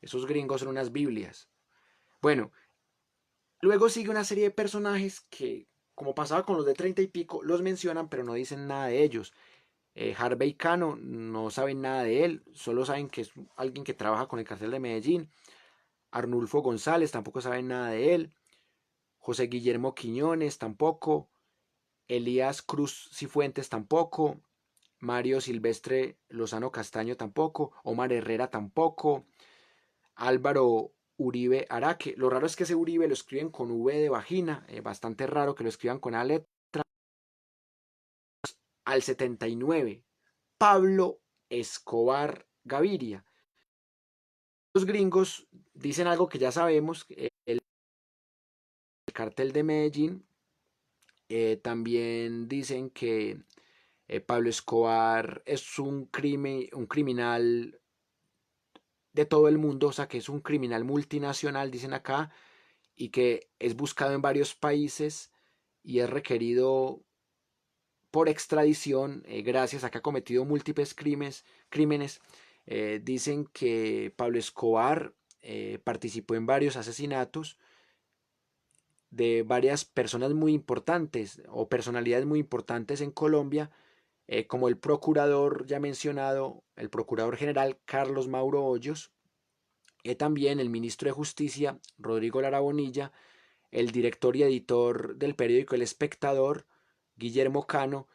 Esos gringos son unas biblias. Bueno, luego sigue una serie de personajes que, como pasaba con los de 30 y pico, los mencionan pero no dicen nada de ellos. Harvey Cano, no saben nada de él, solo saben que es alguien que trabaja con el cartel de Medellín. Arnulfo González, tampoco saben nada de él. José Guillermo Quiñones, tampoco. Elías Cruz Cifuentes, tampoco. Mario Silvestre Lozano Castaño, tampoco. Omar Herrera, tampoco. Álvaro Uribe Araque. Lo raro es que ese Uribe lo escriben con V de vagina, bastante raro que lo escriban con A letra. Al 79, Pablo Escobar Gaviria. Los gringos dicen algo que ya sabemos, el cartel de Medellín. También dicen que Pablo Escobar es un criminal de todo el mundo, o sea que es un criminal multinacional, dicen acá, y que es buscado en varios países y es requerido por extradición gracias a que ha cometido múltiples crímenes. Dicen que Pablo Escobar participó en varios asesinatos de varias personas muy importantes o personalidades muy importantes en Colombia, como el procurador ya mencionado, el procurador general Carlos Mauro Hoyos, también el ministro de Justicia Rodrigo Lara Bonilla, el director y editor del periódico El Espectador Guillermo Cano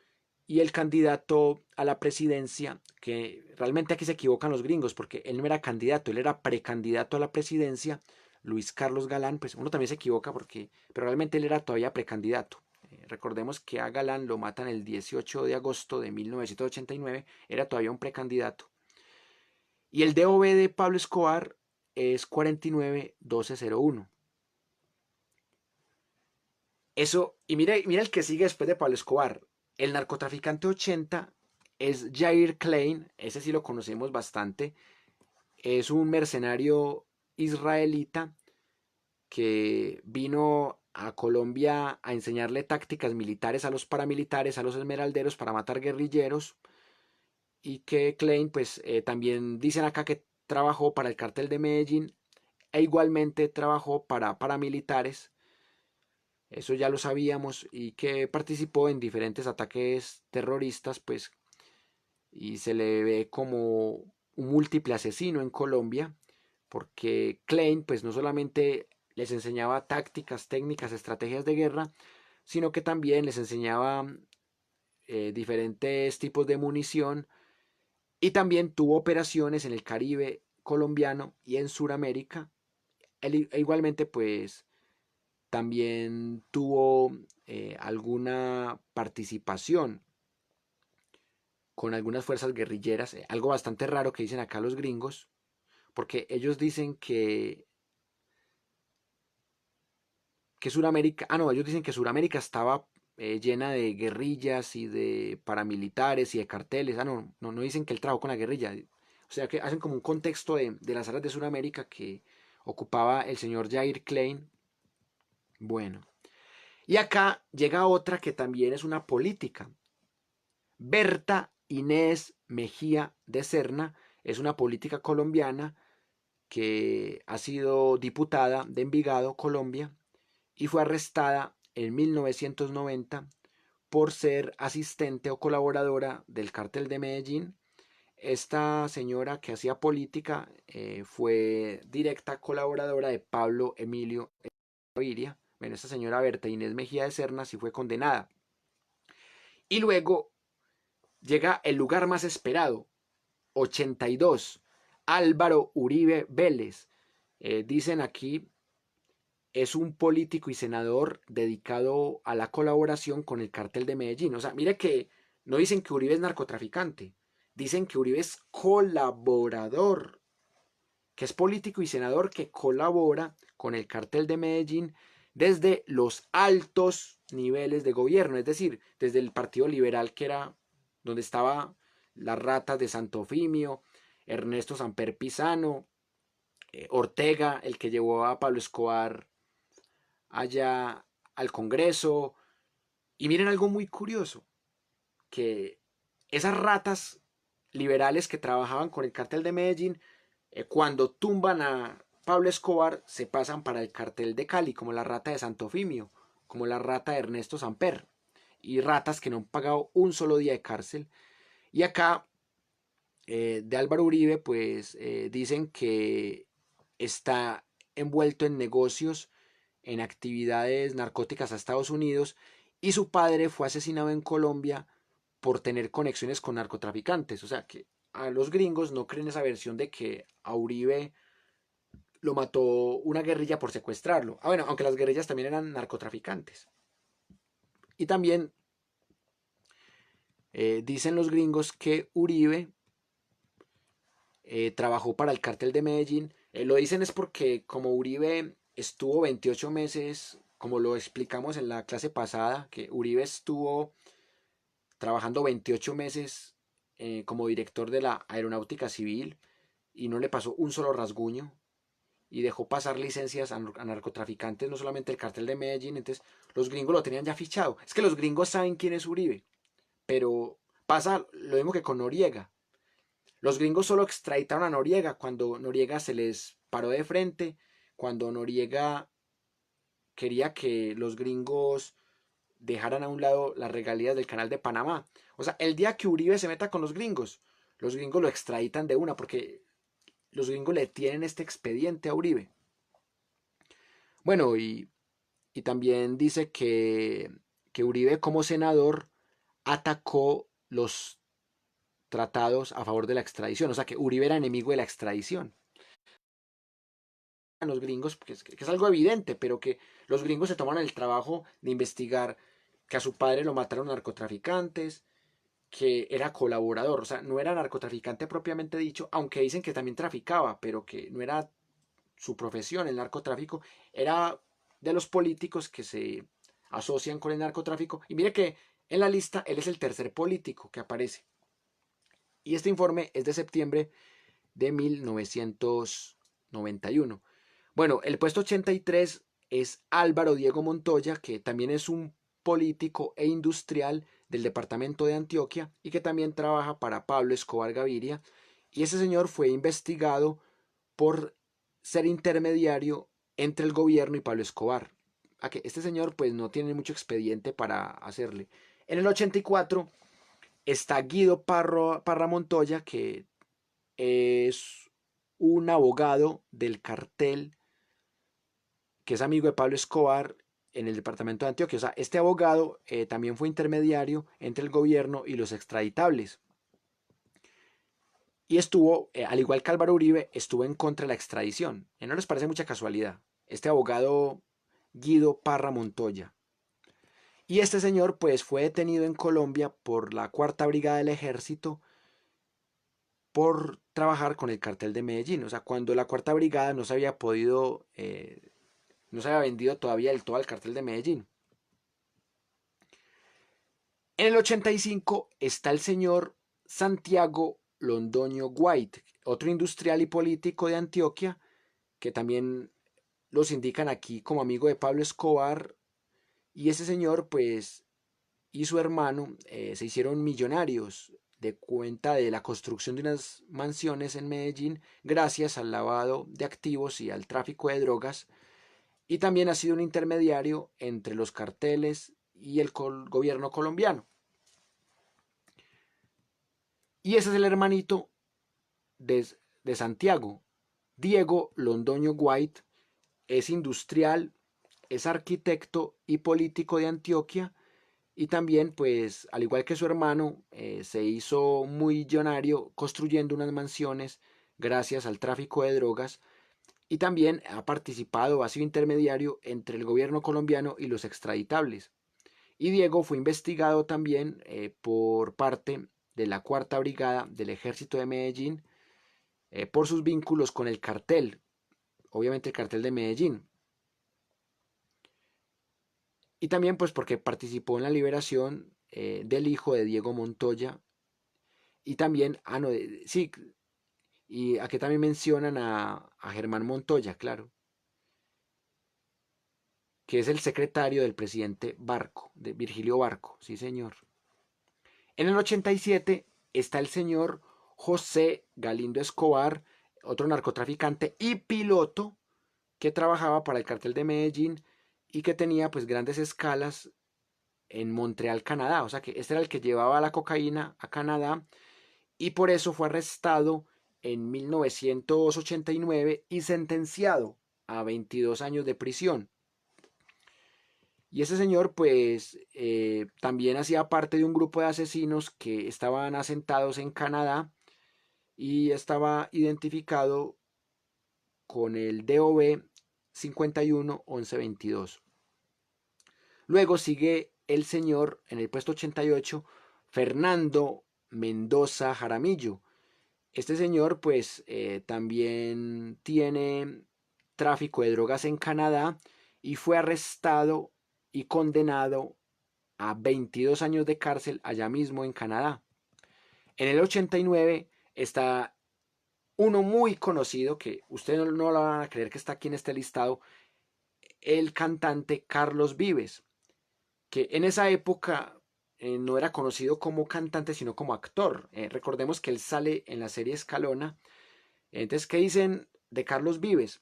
y el candidato a la presidencia, que realmente aquí se equivocan los gringos porque él no era candidato, él era precandidato a la presidencia, Luis Carlos Galán. Pues uno también se equivoca porque, pero realmente él era todavía precandidato. Recordemos que a Galán lo matan el 18 de agosto de 1989, era todavía un precandidato. Y el DOB de Pablo Escobar es 491201. Eso, y mira el que sigue después de Pablo Escobar. El narcotraficante 80 es Jair Klein, ese sí lo conocemos bastante. Es un mercenario israelita que vino a Colombia a enseñarle tácticas militares a los paramilitares, a los esmeralderos para matar guerrilleros. Y que Klein, pues también dicen acá que trabajó para el cartel de Medellín e igualmente trabajó para paramilitares, eso ya lo sabíamos, y que participó en diferentes ataques terroristas, pues, y se le ve como un múltiple asesino en Colombia, porque Klein, pues, no solamente les enseñaba tácticas, técnicas, estrategias de guerra, sino que también les enseñaba diferentes tipos de munición y también tuvo operaciones en el Caribe colombiano y en Sudamérica. Igualmente, pues, también tuvo alguna participación con algunas fuerzas guerrilleras, algo bastante raro que dicen acá los gringos, porque ellos dicen que Sudamérica, no, ellos dicen que Sudamérica estaba llena de guerrillas y de paramilitares y de carteles, no dicen que él trabajó con la guerrilla, o sea que hacen como un contexto de las áreas de Sudamérica que ocupaba el señor Jair Klein. Bueno, Y acá llega otra que también es una política. Berta Inés Mejía de Serna es una política colombiana que ha sido diputada de Envigado, Colombia, y fue arrestada en 1990 por ser asistente o colaboradora del cártel de Medellín. Esta señora que hacía política fue directa colaboradora de Pablo Emilio Gaviria. Bueno, esta señora Berta Inés Mejía de Serna sí fue condenada. Y luego llega el lugar más esperado, 82, Álvaro Uribe Vélez. Dicen aquí, es un político y senador dedicado a la colaboración con el cártel de Medellín. O sea, mire que no dicen que Uribe es narcotraficante, dicen que Uribe es colaborador, que es político y senador que colabora con el cártel de Medellín desde los altos niveles de gobierno, es decir, desde el Partido Liberal, que era donde estaba las ratas de Santofimio, Ernesto Samper Pizano, Ortega, el que llevó a Pablo Escobar allá al Congreso. Y miren algo muy curioso, que esas ratas liberales que trabajaban con el cartel de Medellín, cuando tumban a Pablo Escobar, se pasan para el cartel de Cali, como la rata de Santofimio, como la rata de Ernesto Samper, y ratas que no han pagado un solo día de cárcel. Y acá, de Álvaro Uribe, pues dicen que está envuelto en negocios, en actividades narcóticas a Estados Unidos, y su padre fue asesinado en Colombia por tener conexiones con narcotraficantes. O sea que a los gringos no creen esa versión de que a Uribe lo mató una guerrilla por secuestrarlo. Ah, bueno, aunque las guerrillas también eran narcotraficantes. Y también dicen los gringos que Uribe trabajó para el cártel de Medellín. Lo dicen es porque como Uribe estuvo 28 meses, como lo explicamos en la clase pasada, que Uribe estuvo trabajando 28 meses como director de la aeronáutica civil y no le pasó un solo rasguño y dejó pasar licencias a narcotraficantes, no solamente el cartel de Medellín. Entonces los gringos lo tenían ya fichado. Es que los gringos saben quién es Uribe, pero pasa lo mismo que con Noriega. Los gringos solo extraditaron a Noriega cuando Noriega se les paró de frente, cuando Noriega quería que los gringos dejaran a un lado las regalías del canal de Panamá. O sea, el día que Uribe se meta con los gringos lo extraditan de una porque los gringos le tienen este expediente a Uribe. Bueno, y también dice que Uribe como senador atacó los tratados a favor de la extradición. O sea, que Uribe era enemigo de la extradición. Los gringos, que es algo evidente, pero que los gringos se toman el trabajo de investigar que a su padre lo mataron narcotraficantes, que era colaborador, o sea, no era narcotraficante propiamente dicho, aunque dicen que también traficaba, pero que no era su profesión el narcotráfico, era de los políticos que se asocian con el narcotráfico. Y mire que en la lista él es el tercer político que aparece. Y este informe es de septiembre de 1991. Bueno, el puesto 83 es Álvaro Diego Montoya, que también es un político e industrial del departamento de Antioquia y que también trabaja para Pablo Escobar Gaviria. Y ese señor fue investigado por ser intermediario entre el gobierno y Pablo Escobar. A que este señor pues no tiene mucho expediente para hacerle. En el 84 está Guido Parra Montoya, que es un abogado del cartel que es amigo de Pablo Escobar en el departamento de Antioquia. O sea, este abogado también fue intermediario entre el gobierno y los extraditables. Y estuvo, al igual que Álvaro Uribe, estuvo en contra de la extradición. ¿No les parece mucha casualidad? Este abogado Guido Parra Montoya. Y este señor pues fue detenido en Colombia por la Cuarta Brigada del Ejército por trabajar con el cartel de Medellín. O sea, cuando la Cuarta Brigada no se había podido, no se había vendido todavía del todo al cartel de Medellín. En el 85 está el señor Santiago Londoño White, otro industrial y político de Antioquia, que también los indican aquí como amigo de Pablo Escobar Y ese señor, pues, y su hermano se hicieron millonarios de cuenta de la construcción de unas mansiones en Medellín gracias al lavado de activos y al tráfico de drogas. Y también ha sido un intermediario entre los carteles y el gobierno colombiano. Y ese es el hermanito de, de Santiago. Diego Londoño White es industrial, es arquitecto y político de Antioquia y también, pues, al igual que su hermano, se hizo muy millonario construyendo unas mansiones gracias al tráfico de drogas y también ha participado, ha sido intermediario entre el gobierno colombiano y los extraditables. Y Diego fue investigado también por parte de la Cuarta Brigada del Ejército de Medellín por sus vínculos con el cartel, obviamente el cartel de Medellín. Y también pues porque participó en la liberación del hijo de Diego Montoya. Y también, no, sí, y aquí también mencionan a Germán Montoya, claro, que es el secretario del presidente Barco, de Virgilio Barco, sí señor. En el 87 está el señor José Galindo Escobar, otro narcotraficante y piloto que trabajaba para el cartel de Medellín y que tenía pues grandes escalas en Montreal, Canadá. O sea que este era el que llevaba la cocaína a Canadá y por eso fue arrestado en 1989 y sentenciado a 22 años de prisión. Y ese señor pues también hacía parte de un grupo de asesinos que estaban asentados en Canadá y estaba identificado con el DOB 511122. Luego sigue el señor en el puesto 88, Fernando Mendoza Jaramillo. Este señor pues también tiene tráfico de drogas en Canadá y fue arrestado y condenado a 22 años de cárcel allá mismo en Canadá. En el 89 está uno muy conocido que ustedes no lo van a creer que está aquí en este listado, el cantante Carlos Vives, que en esa época no era conocido como cantante, sino como actor. Recordemos que él sale en la serie Escalona. Entonces, ¿qué dicen de Carlos Vives?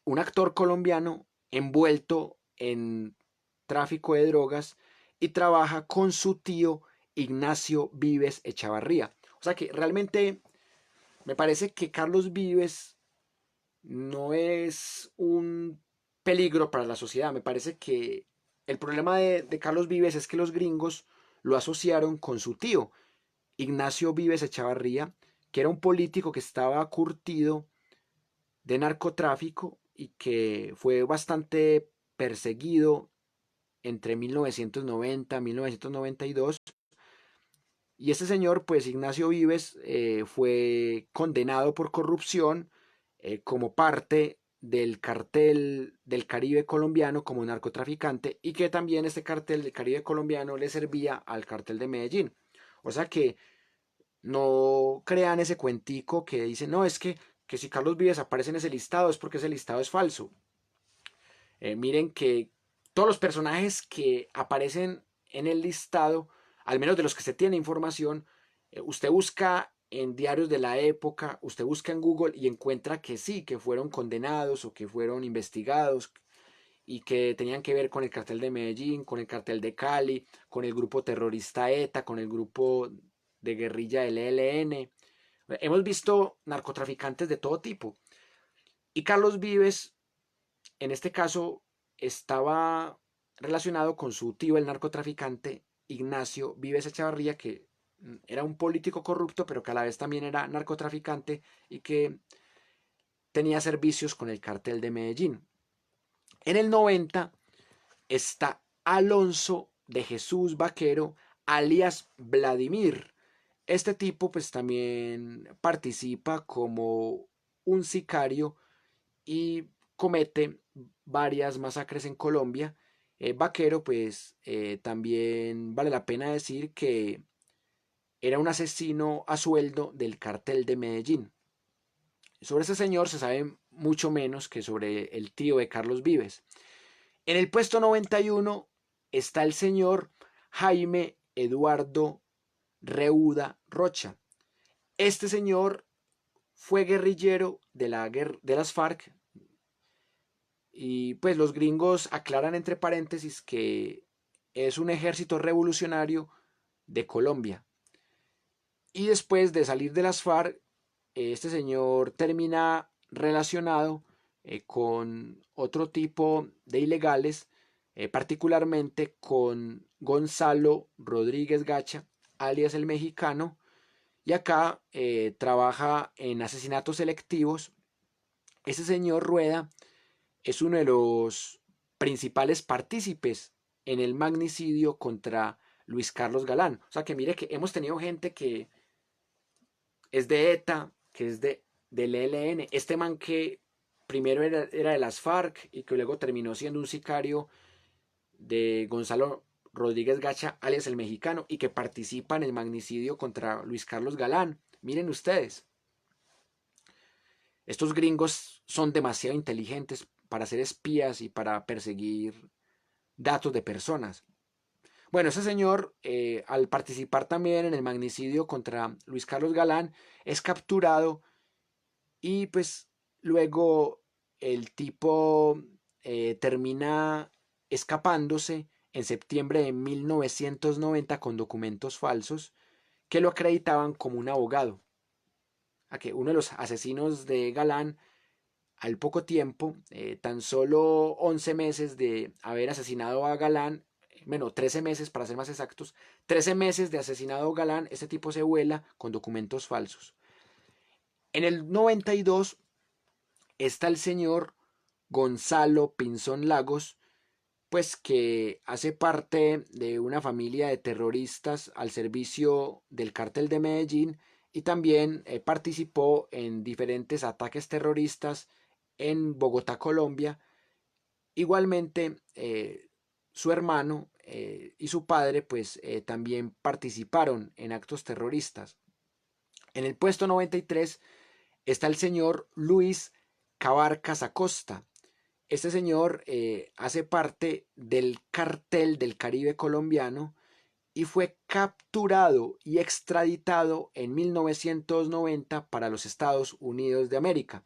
Un actor colombiano envuelto en tráfico de drogas y trabaja con su tío Ignacio Vives Echavarría. O sea que realmente me parece que Carlos Vives no es un peligro para la sociedad. Me parece que el problema de Carlos Vives es que los gringos lo asociaron con su tío, Ignacio Vives Echavarría, que era un político que estaba curtido de narcotráfico y que fue bastante perseguido entre 1990 y 1992. Y este señor, pues Ignacio Vives, fue condenado por corrupción como parte del cartel del Caribe colombiano como narcotraficante y que también este cartel del Caribe colombiano le servía al cartel de Medellín. O sea que no crean ese cuentico que dicen, no, es que si Carlos Vives aparece en ese listado es porque ese listado es falso. Miren que todos los personajes que aparecen en el listado, al menos de los que se tiene información, usted busca en diarios de la época, usted busca en Google y encuentra que sí, que fueron condenados o que fueron investigados y que tenían que ver con el cartel de Medellín, con el cartel de Cali, con el grupo terrorista ETA, con el grupo de guerrilla del ELN. Hemos visto narcotraficantes de todo tipo. Y Carlos Vives, en este caso, estaba relacionado con su tío, el narcotraficante Ignacio Vives Echavarría, que era un político corrupto, pero que a la vez también era narcotraficante y que tenía servicios con el cartel de Medellín. En el 90 está Alonso de Jesús Vaquero, alias Vladimir. Este tipo pues también participa como un sicario y comete varias masacres en Colombia. Vaquero pues también vale la pena decir que era un asesino a sueldo del cartel de Medellín. Sobre ese señor se sabe mucho menos que sobre el tío de Carlos Vives. En el puesto 91 está el señor Jaime Eduardo Reuda Rocha. Este señor fue guerrillero de las FARC y pues los gringos aclaran entre paréntesis que es un ejército revolucionario de Colombia. Y después de salir de las FARC, este señor termina relacionado con otro tipo de ilegales, particularmente con Gonzalo Rodríguez Gacha, alias el mexicano, y acá trabaja en asesinatos selectivos. Ese señor Rueda es uno de los principales partícipes en el magnicidio contra Luis Carlos Galán. O sea que mire que hemos tenido gente que es de ETA, que es del ELN. Este man que primero era de las FARC y que luego terminó siendo un sicario de Gonzalo Rodríguez Gacha, alias el mexicano, y que participa en el magnicidio contra Luis Carlos Galán. Miren ustedes, estos gringos son demasiado inteligentes para ser espías y para perseguir datos de personas. Bueno, ese señor, al participar también en el magnicidio contra Luis Carlos Galán, es capturado y pues luego el tipo termina escapándose en septiembre de 1990 con documentos falsos que lo acreditaban como un abogado. A que uno de los asesinos de Galán, al poco tiempo, tan solo 11 meses de haber asesinado a Galán, bueno, 13 meses para ser más exactos, 13 meses de asesinado a Galán, este tipo se vuela con documentos falsos. En el 92 está el señor Gonzalo Pinzón Lagos, pues que hace parte de una familia de terroristas al servicio del cártel de Medellín y también participó en diferentes ataques terroristas en Bogotá, Colombia. Igualmente, su hermano y su padre pues también participaron en actos terroristas. En el puesto 93 está el señor Luis Cabarcas Acosta. Este señor hace parte del cartel del Caribe colombiano y fue capturado y extraditado en 1990 para los Estados Unidos de América.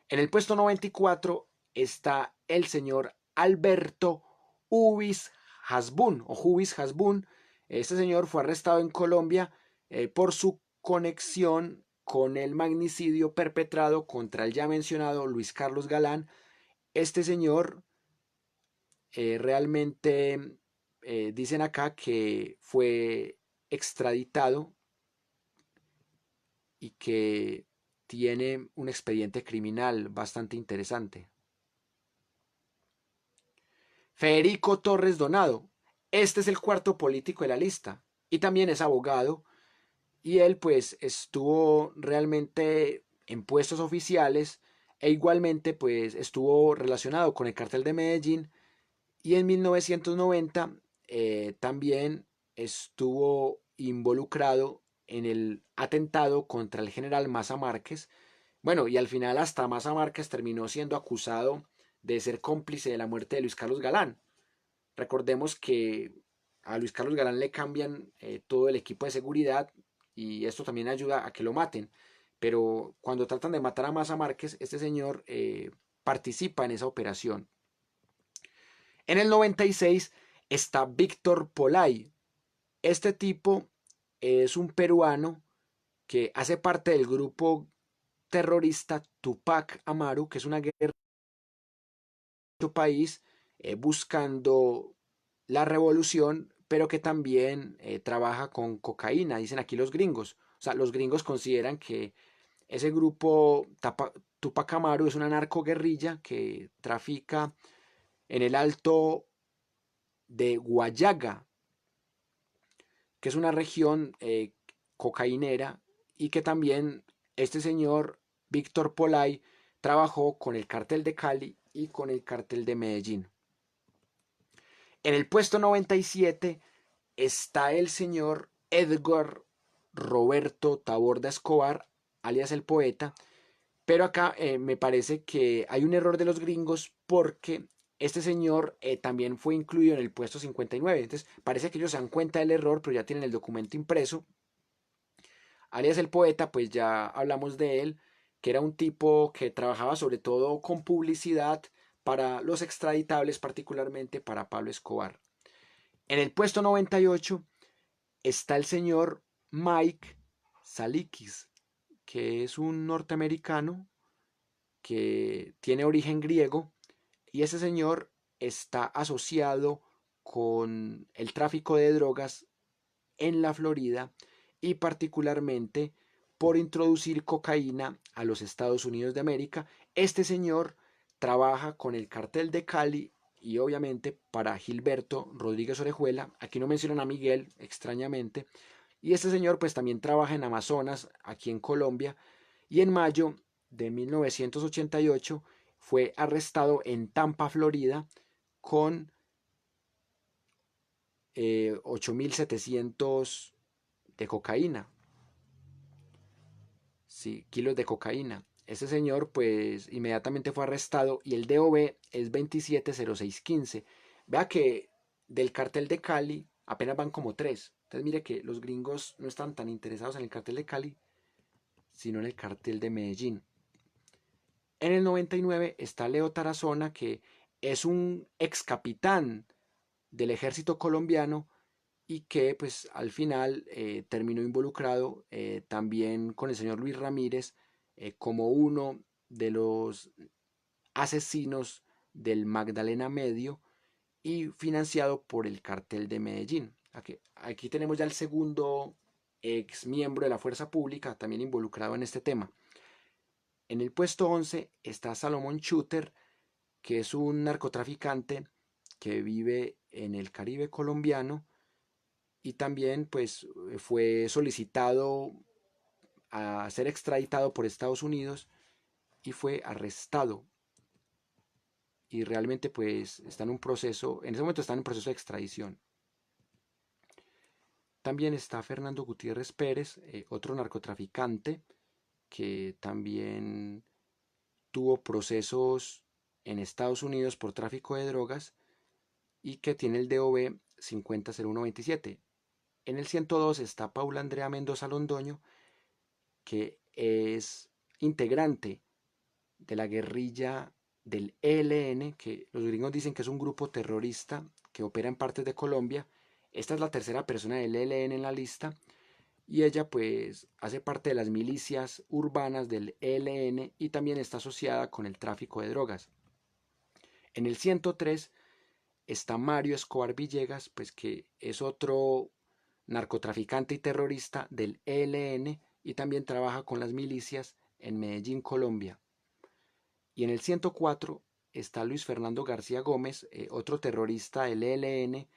En el puesto 94 está el señor Alberto Ubis Hasbun o Jubis Hasbun. Este señor fue arrestado en Colombia por su conexión con el magnicidio perpetrado contra el ya mencionado Luis Carlos Galán. Este señor realmente dicen acá que fue extraditado y que tiene un expediente criminal bastante interesante. Federico Torres Donado. Este es el cuarto político de la lista y también es abogado y él pues estuvo realmente en puestos oficiales e igualmente pues estuvo relacionado con el cartel de Medellín y en 1990 también estuvo involucrado en el atentado contra el general Maza Márquez. Bueno, y al final hasta Maza Márquez terminó siendo acusado de ser cómplice de la muerte de Luis Carlos Galán. Recordemos que a Luis Carlos Galán le cambian todo el equipo de seguridad y esto también ayuda a que lo maten. Pero cuando tratan de matar a Maza Márquez, este señor participa en esa operación. En el 96 está Víctor Polay. Este tipo es un peruano que hace parte del grupo terrorista Tupac Amaru, que es una guerra en su país buscando la revolución, pero que también trabaja con cocaína, dicen aquí los gringos. O sea, los gringos consideran que ese grupo Tupac Amaru es una narcoguerrilla que trafica en el Alto de Guayaga, que es una región cocainera y que también este señor Víctor Polay trabajó con el cartel de Cali y con el cartel de Medellín. En el puesto 97 está el señor Edgar Roberto Taborda Escobar, alias el poeta, pero acá me parece que hay un error de los gringos porque este señor también fue incluido en el puesto 59. Entonces parece que ellos se dan cuenta del error, pero ya tienen el documento impreso. Alias el poeta, pues ya hablamos de él, que era un tipo que trabajaba sobre todo con publicidad para los extraditables, particularmente para Pablo Escobar. En el puesto 98 está el señor Mike Salikis, que es un norteamericano que tiene origen griego, y ese señor está asociado con el tráfico de drogas en la Florida y particularmente por introducir cocaína a los Estados Unidos de América. Este señor trabaja con el cartel de Cali y obviamente para Gilberto Rodríguez Orejuela. Aquí no mencionan a Miguel, extrañamente. Y este señor pues también trabaja en Amazonas, aquí en Colombia. Y en mayo de 1988 fue arrestado en Tampa, Florida, con 8.700 de cocaína. Sí, kilos de cocaína. Ese señor pues inmediatamente fue arrestado y el DOB es 270615. Vea que del cartel de Cali apenas van como tres. Entonces mire que los gringos no están tan interesados en el cartel de Cali, sino en el cartel de Medellín. En el 99 está Leo Tarazona, que es un ex capitán del ejército colombiano y que pues al final terminó involucrado también con el señor Luis Ramírez como uno de los asesinos del Magdalena Medio y financiado por el cartel de Medellín. Aquí tenemos ya el segundo ex miembro de la fuerza pública también involucrado en este tema. En el puesto 11 está Salomón Shooter, que es un narcotraficante que vive en el Caribe colombiano y también pues fue solicitado a ser extraditado por Estados Unidos y fue arrestado y realmente pues está en un proceso, en ese momento está en un proceso de extradición. También está Fernando Gutiérrez Pérez, otro narcotraficante que también tuvo procesos en Estados Unidos por tráfico de drogas y que tiene el DOB 500127. En el 102 está Paula Andrea Mendoza Londoño, que es integrante de la guerrilla del ELN, que los gringos dicen que es un grupo terrorista que opera en partes de Colombia. Esta es la tercera persona del ELN en la lista y ella pues hace parte de las milicias urbanas del ELN y también está asociada con el tráfico de drogas. En el 103 está Mario Escobar Villegas, pues que es otro narcotraficante y terrorista del ELN y también trabaja con las milicias en Medellín, Colombia. Y en el 104 está Luis Fernando García Gómez, otro terrorista del ELN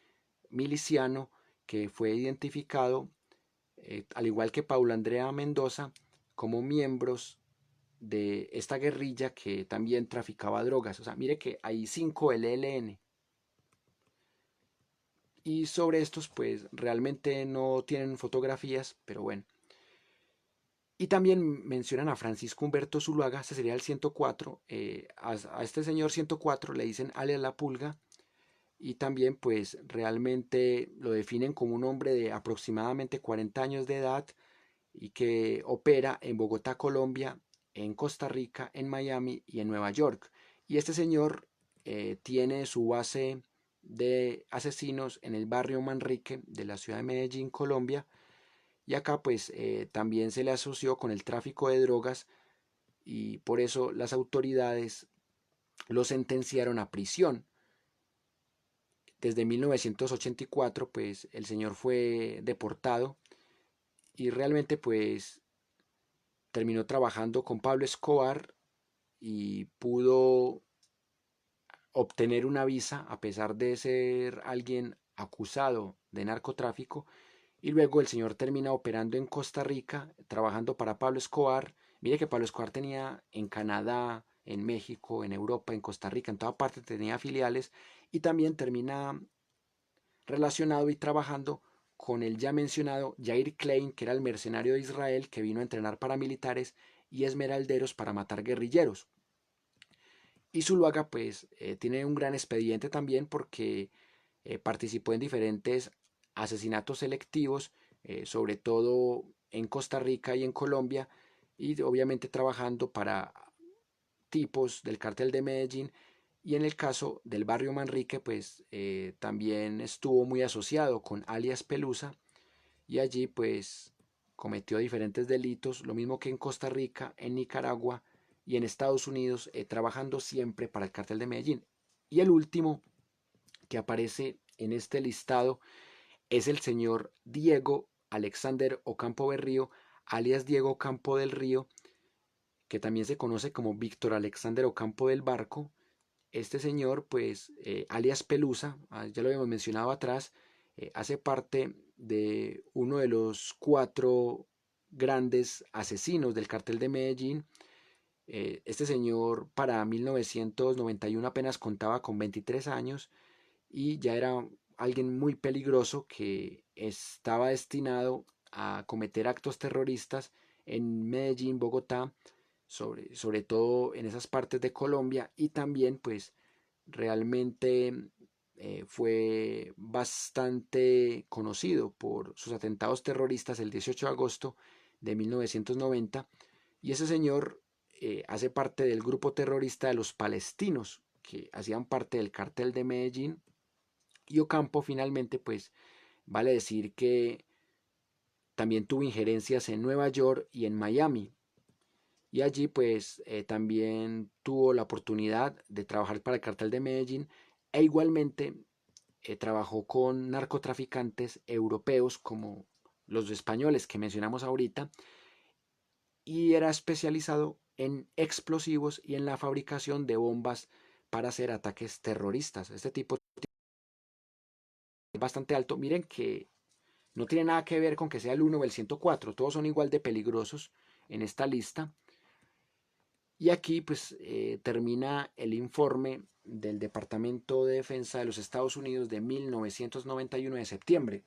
miliciano que fue identificado, al igual que Paula Andrea Mendoza, como miembros de esta guerrilla que también traficaba drogas. O sea, mire que hay 5 del ELN. Y sobre estos, pues realmente no tienen fotografías, pero bueno. Y también mencionan a Francisco Humberto Zuluaga, ese sería el 104. A este señor 104 le dicen alias La Pulga. Y también pues realmente lo definen como un hombre de aproximadamente 40 años de edad y que opera en Bogotá, Colombia, en Costa Rica, en Miami y en Nueva York. Y este señor tiene su base de asesinos en el barrio Manrique de la ciudad de Medellín, Colombia, y acá pues también se le asoció con el tráfico de drogas y por eso las autoridades lo sentenciaron a prisión. Desde 1984 pues el señor fue deportado y realmente pues terminó trabajando con Pablo Escobar y pudo obtener una visa a pesar de ser alguien acusado de narcotráfico. Y luego el señor termina operando en Costa Rica, trabajando para Pablo Escobar. Mire que Pablo Escobar tenía en Canadá, en México, en Europa, en Costa Rica, en toda parte tenía filiales. Y también termina relacionado y trabajando con el ya mencionado Jair Klein, que era el mercenario de Israel que vino a entrenar paramilitares y esmeralderos para matar guerrilleros. Y Zuluaga pues tiene un gran expediente también porque participó en diferentes asesinatos selectivos, sobre todo en Costa Rica y en Colombia, y obviamente trabajando para tipos del cartel de Medellín. Y en el caso del barrio Manrique, pues también estuvo muy asociado con alias Pelusa, y allí pues cometió diferentes delitos, lo mismo que en Costa Rica, en Nicaragua y en Estados Unidos, trabajando siempre para el cartel de Medellín. Y el último que aparece en este listado es el señor Diego Alexander Ocampo Berrío, alias Diego Ocampo del Río, que también se conoce como Víctor Alexander Ocampo del Barco. Este señor, pues, alias Pelusa, ya lo habíamos mencionado atrás, hace parte de uno de los 4 grandes asesinos del cartel de Medellín. Este señor para 1991 apenas contaba con 23 años y ya era alguien muy peligroso que estaba destinado a cometer actos terroristas en Medellín, Bogotá, sobre todo en esas partes de Colombia, y también pues realmente fue bastante conocido por sus atentados terroristas el 18 de agosto de 1990. Y ese señor hace parte del grupo terrorista de los palestinos, que hacían parte del cartel de Medellín. Y Ocampo finalmente, pues vale decir que también tuvo injerencias en Nueva York y en Miami. Y allí pues también tuvo la oportunidad de trabajar para el cartel de Medellín, e igualmente trabajó con narcotraficantes europeos como los españoles que mencionamos ahorita, y era especializado en explosivos y en la fabricación de bombas para hacer ataques terroristas. Este tipo es bastante alto. Miren que no tiene nada que ver con que sea el 1 o el 104, todos son igual de peligrosos en esta lista. Y aquí pues termina el informe del Departamento de Defensa de los Estados Unidos de 1991 de septiembre.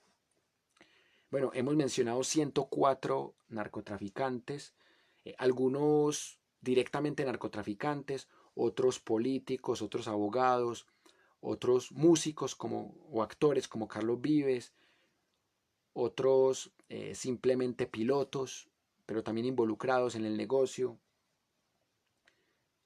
Bueno, hemos mencionado 104 narcotraficantes, algunos directamente narcotraficantes, otros políticos, otros abogados, otros músicos como, o actores como Carlos Vives, otros simplemente pilotos, pero también involucrados en el negocio.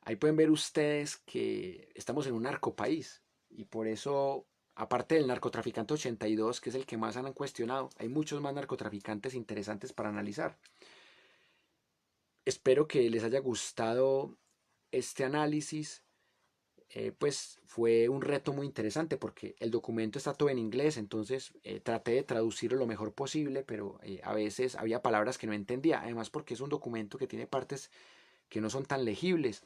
Ahí pueden ver ustedes que estamos en un narcopaís, y por eso, aparte del narcotraficante 82, que es el que más han cuestionado, hay muchos más narcotraficantes interesantes para analizar. Espero que les haya gustado este análisis. Pues fue un reto muy interesante porque el documento está todo en inglés, entonces traté de traducirlo lo mejor posible, pero a veces había palabras que no entendía, además porque es un documento que tiene partes que no son tan legibles.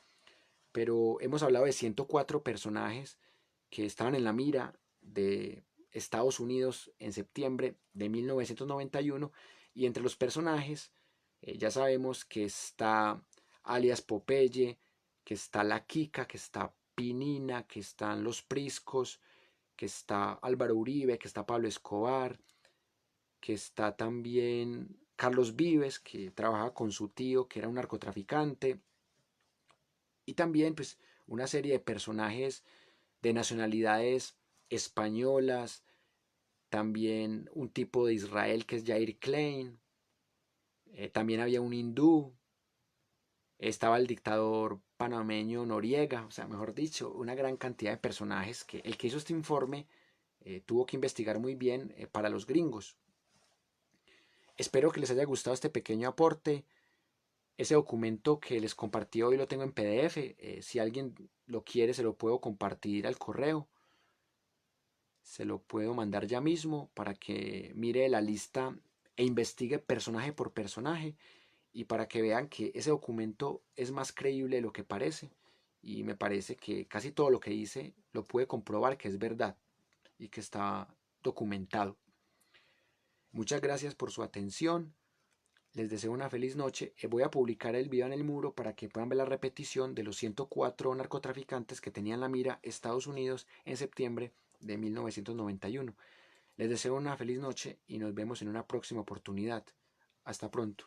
Pero hemos hablado de 104 personajes que estaban en la mira de Estados Unidos en septiembre de 1991, y entre los personajes ya sabemos que está alias Popeye, que está la Kika, que está Pinina, que están los Priscos, que está Álvaro Uribe, que está Pablo Escobar, que está también Carlos Vives, que trabaja con su tío, que era un narcotraficante, y también pues una serie de personajes de nacionalidades españolas, también un tipo de Israel que es Jair Klein, también había un hindú, estaba el dictador panameño Noriega, o sea, mejor dicho, una gran cantidad de personajes que el que hizo este informe tuvo que investigar muy bien para los gringos. Espero que les haya gustado este pequeño aporte. Ese documento que les compartí hoy lo tengo en PDF. Si alguien lo quiere, se lo puedo compartir al correo. Se lo puedo mandar ya mismo para que mire la lista e investigue personaje por personaje, y para que vean que ese documento es más creíble de lo que parece. Y me parece que casi todo lo que dice lo puede comprobar que es verdad y que está documentado. Muchas gracias por su atención. Les deseo una feliz noche. Voy a publicar el video en el muro para que puedan ver la repetición de los 104 narcotraficantes que tenían la mira Estados Unidos en septiembre de 1991. Les deseo una feliz noche y nos vemos en una próxima oportunidad. Hasta pronto.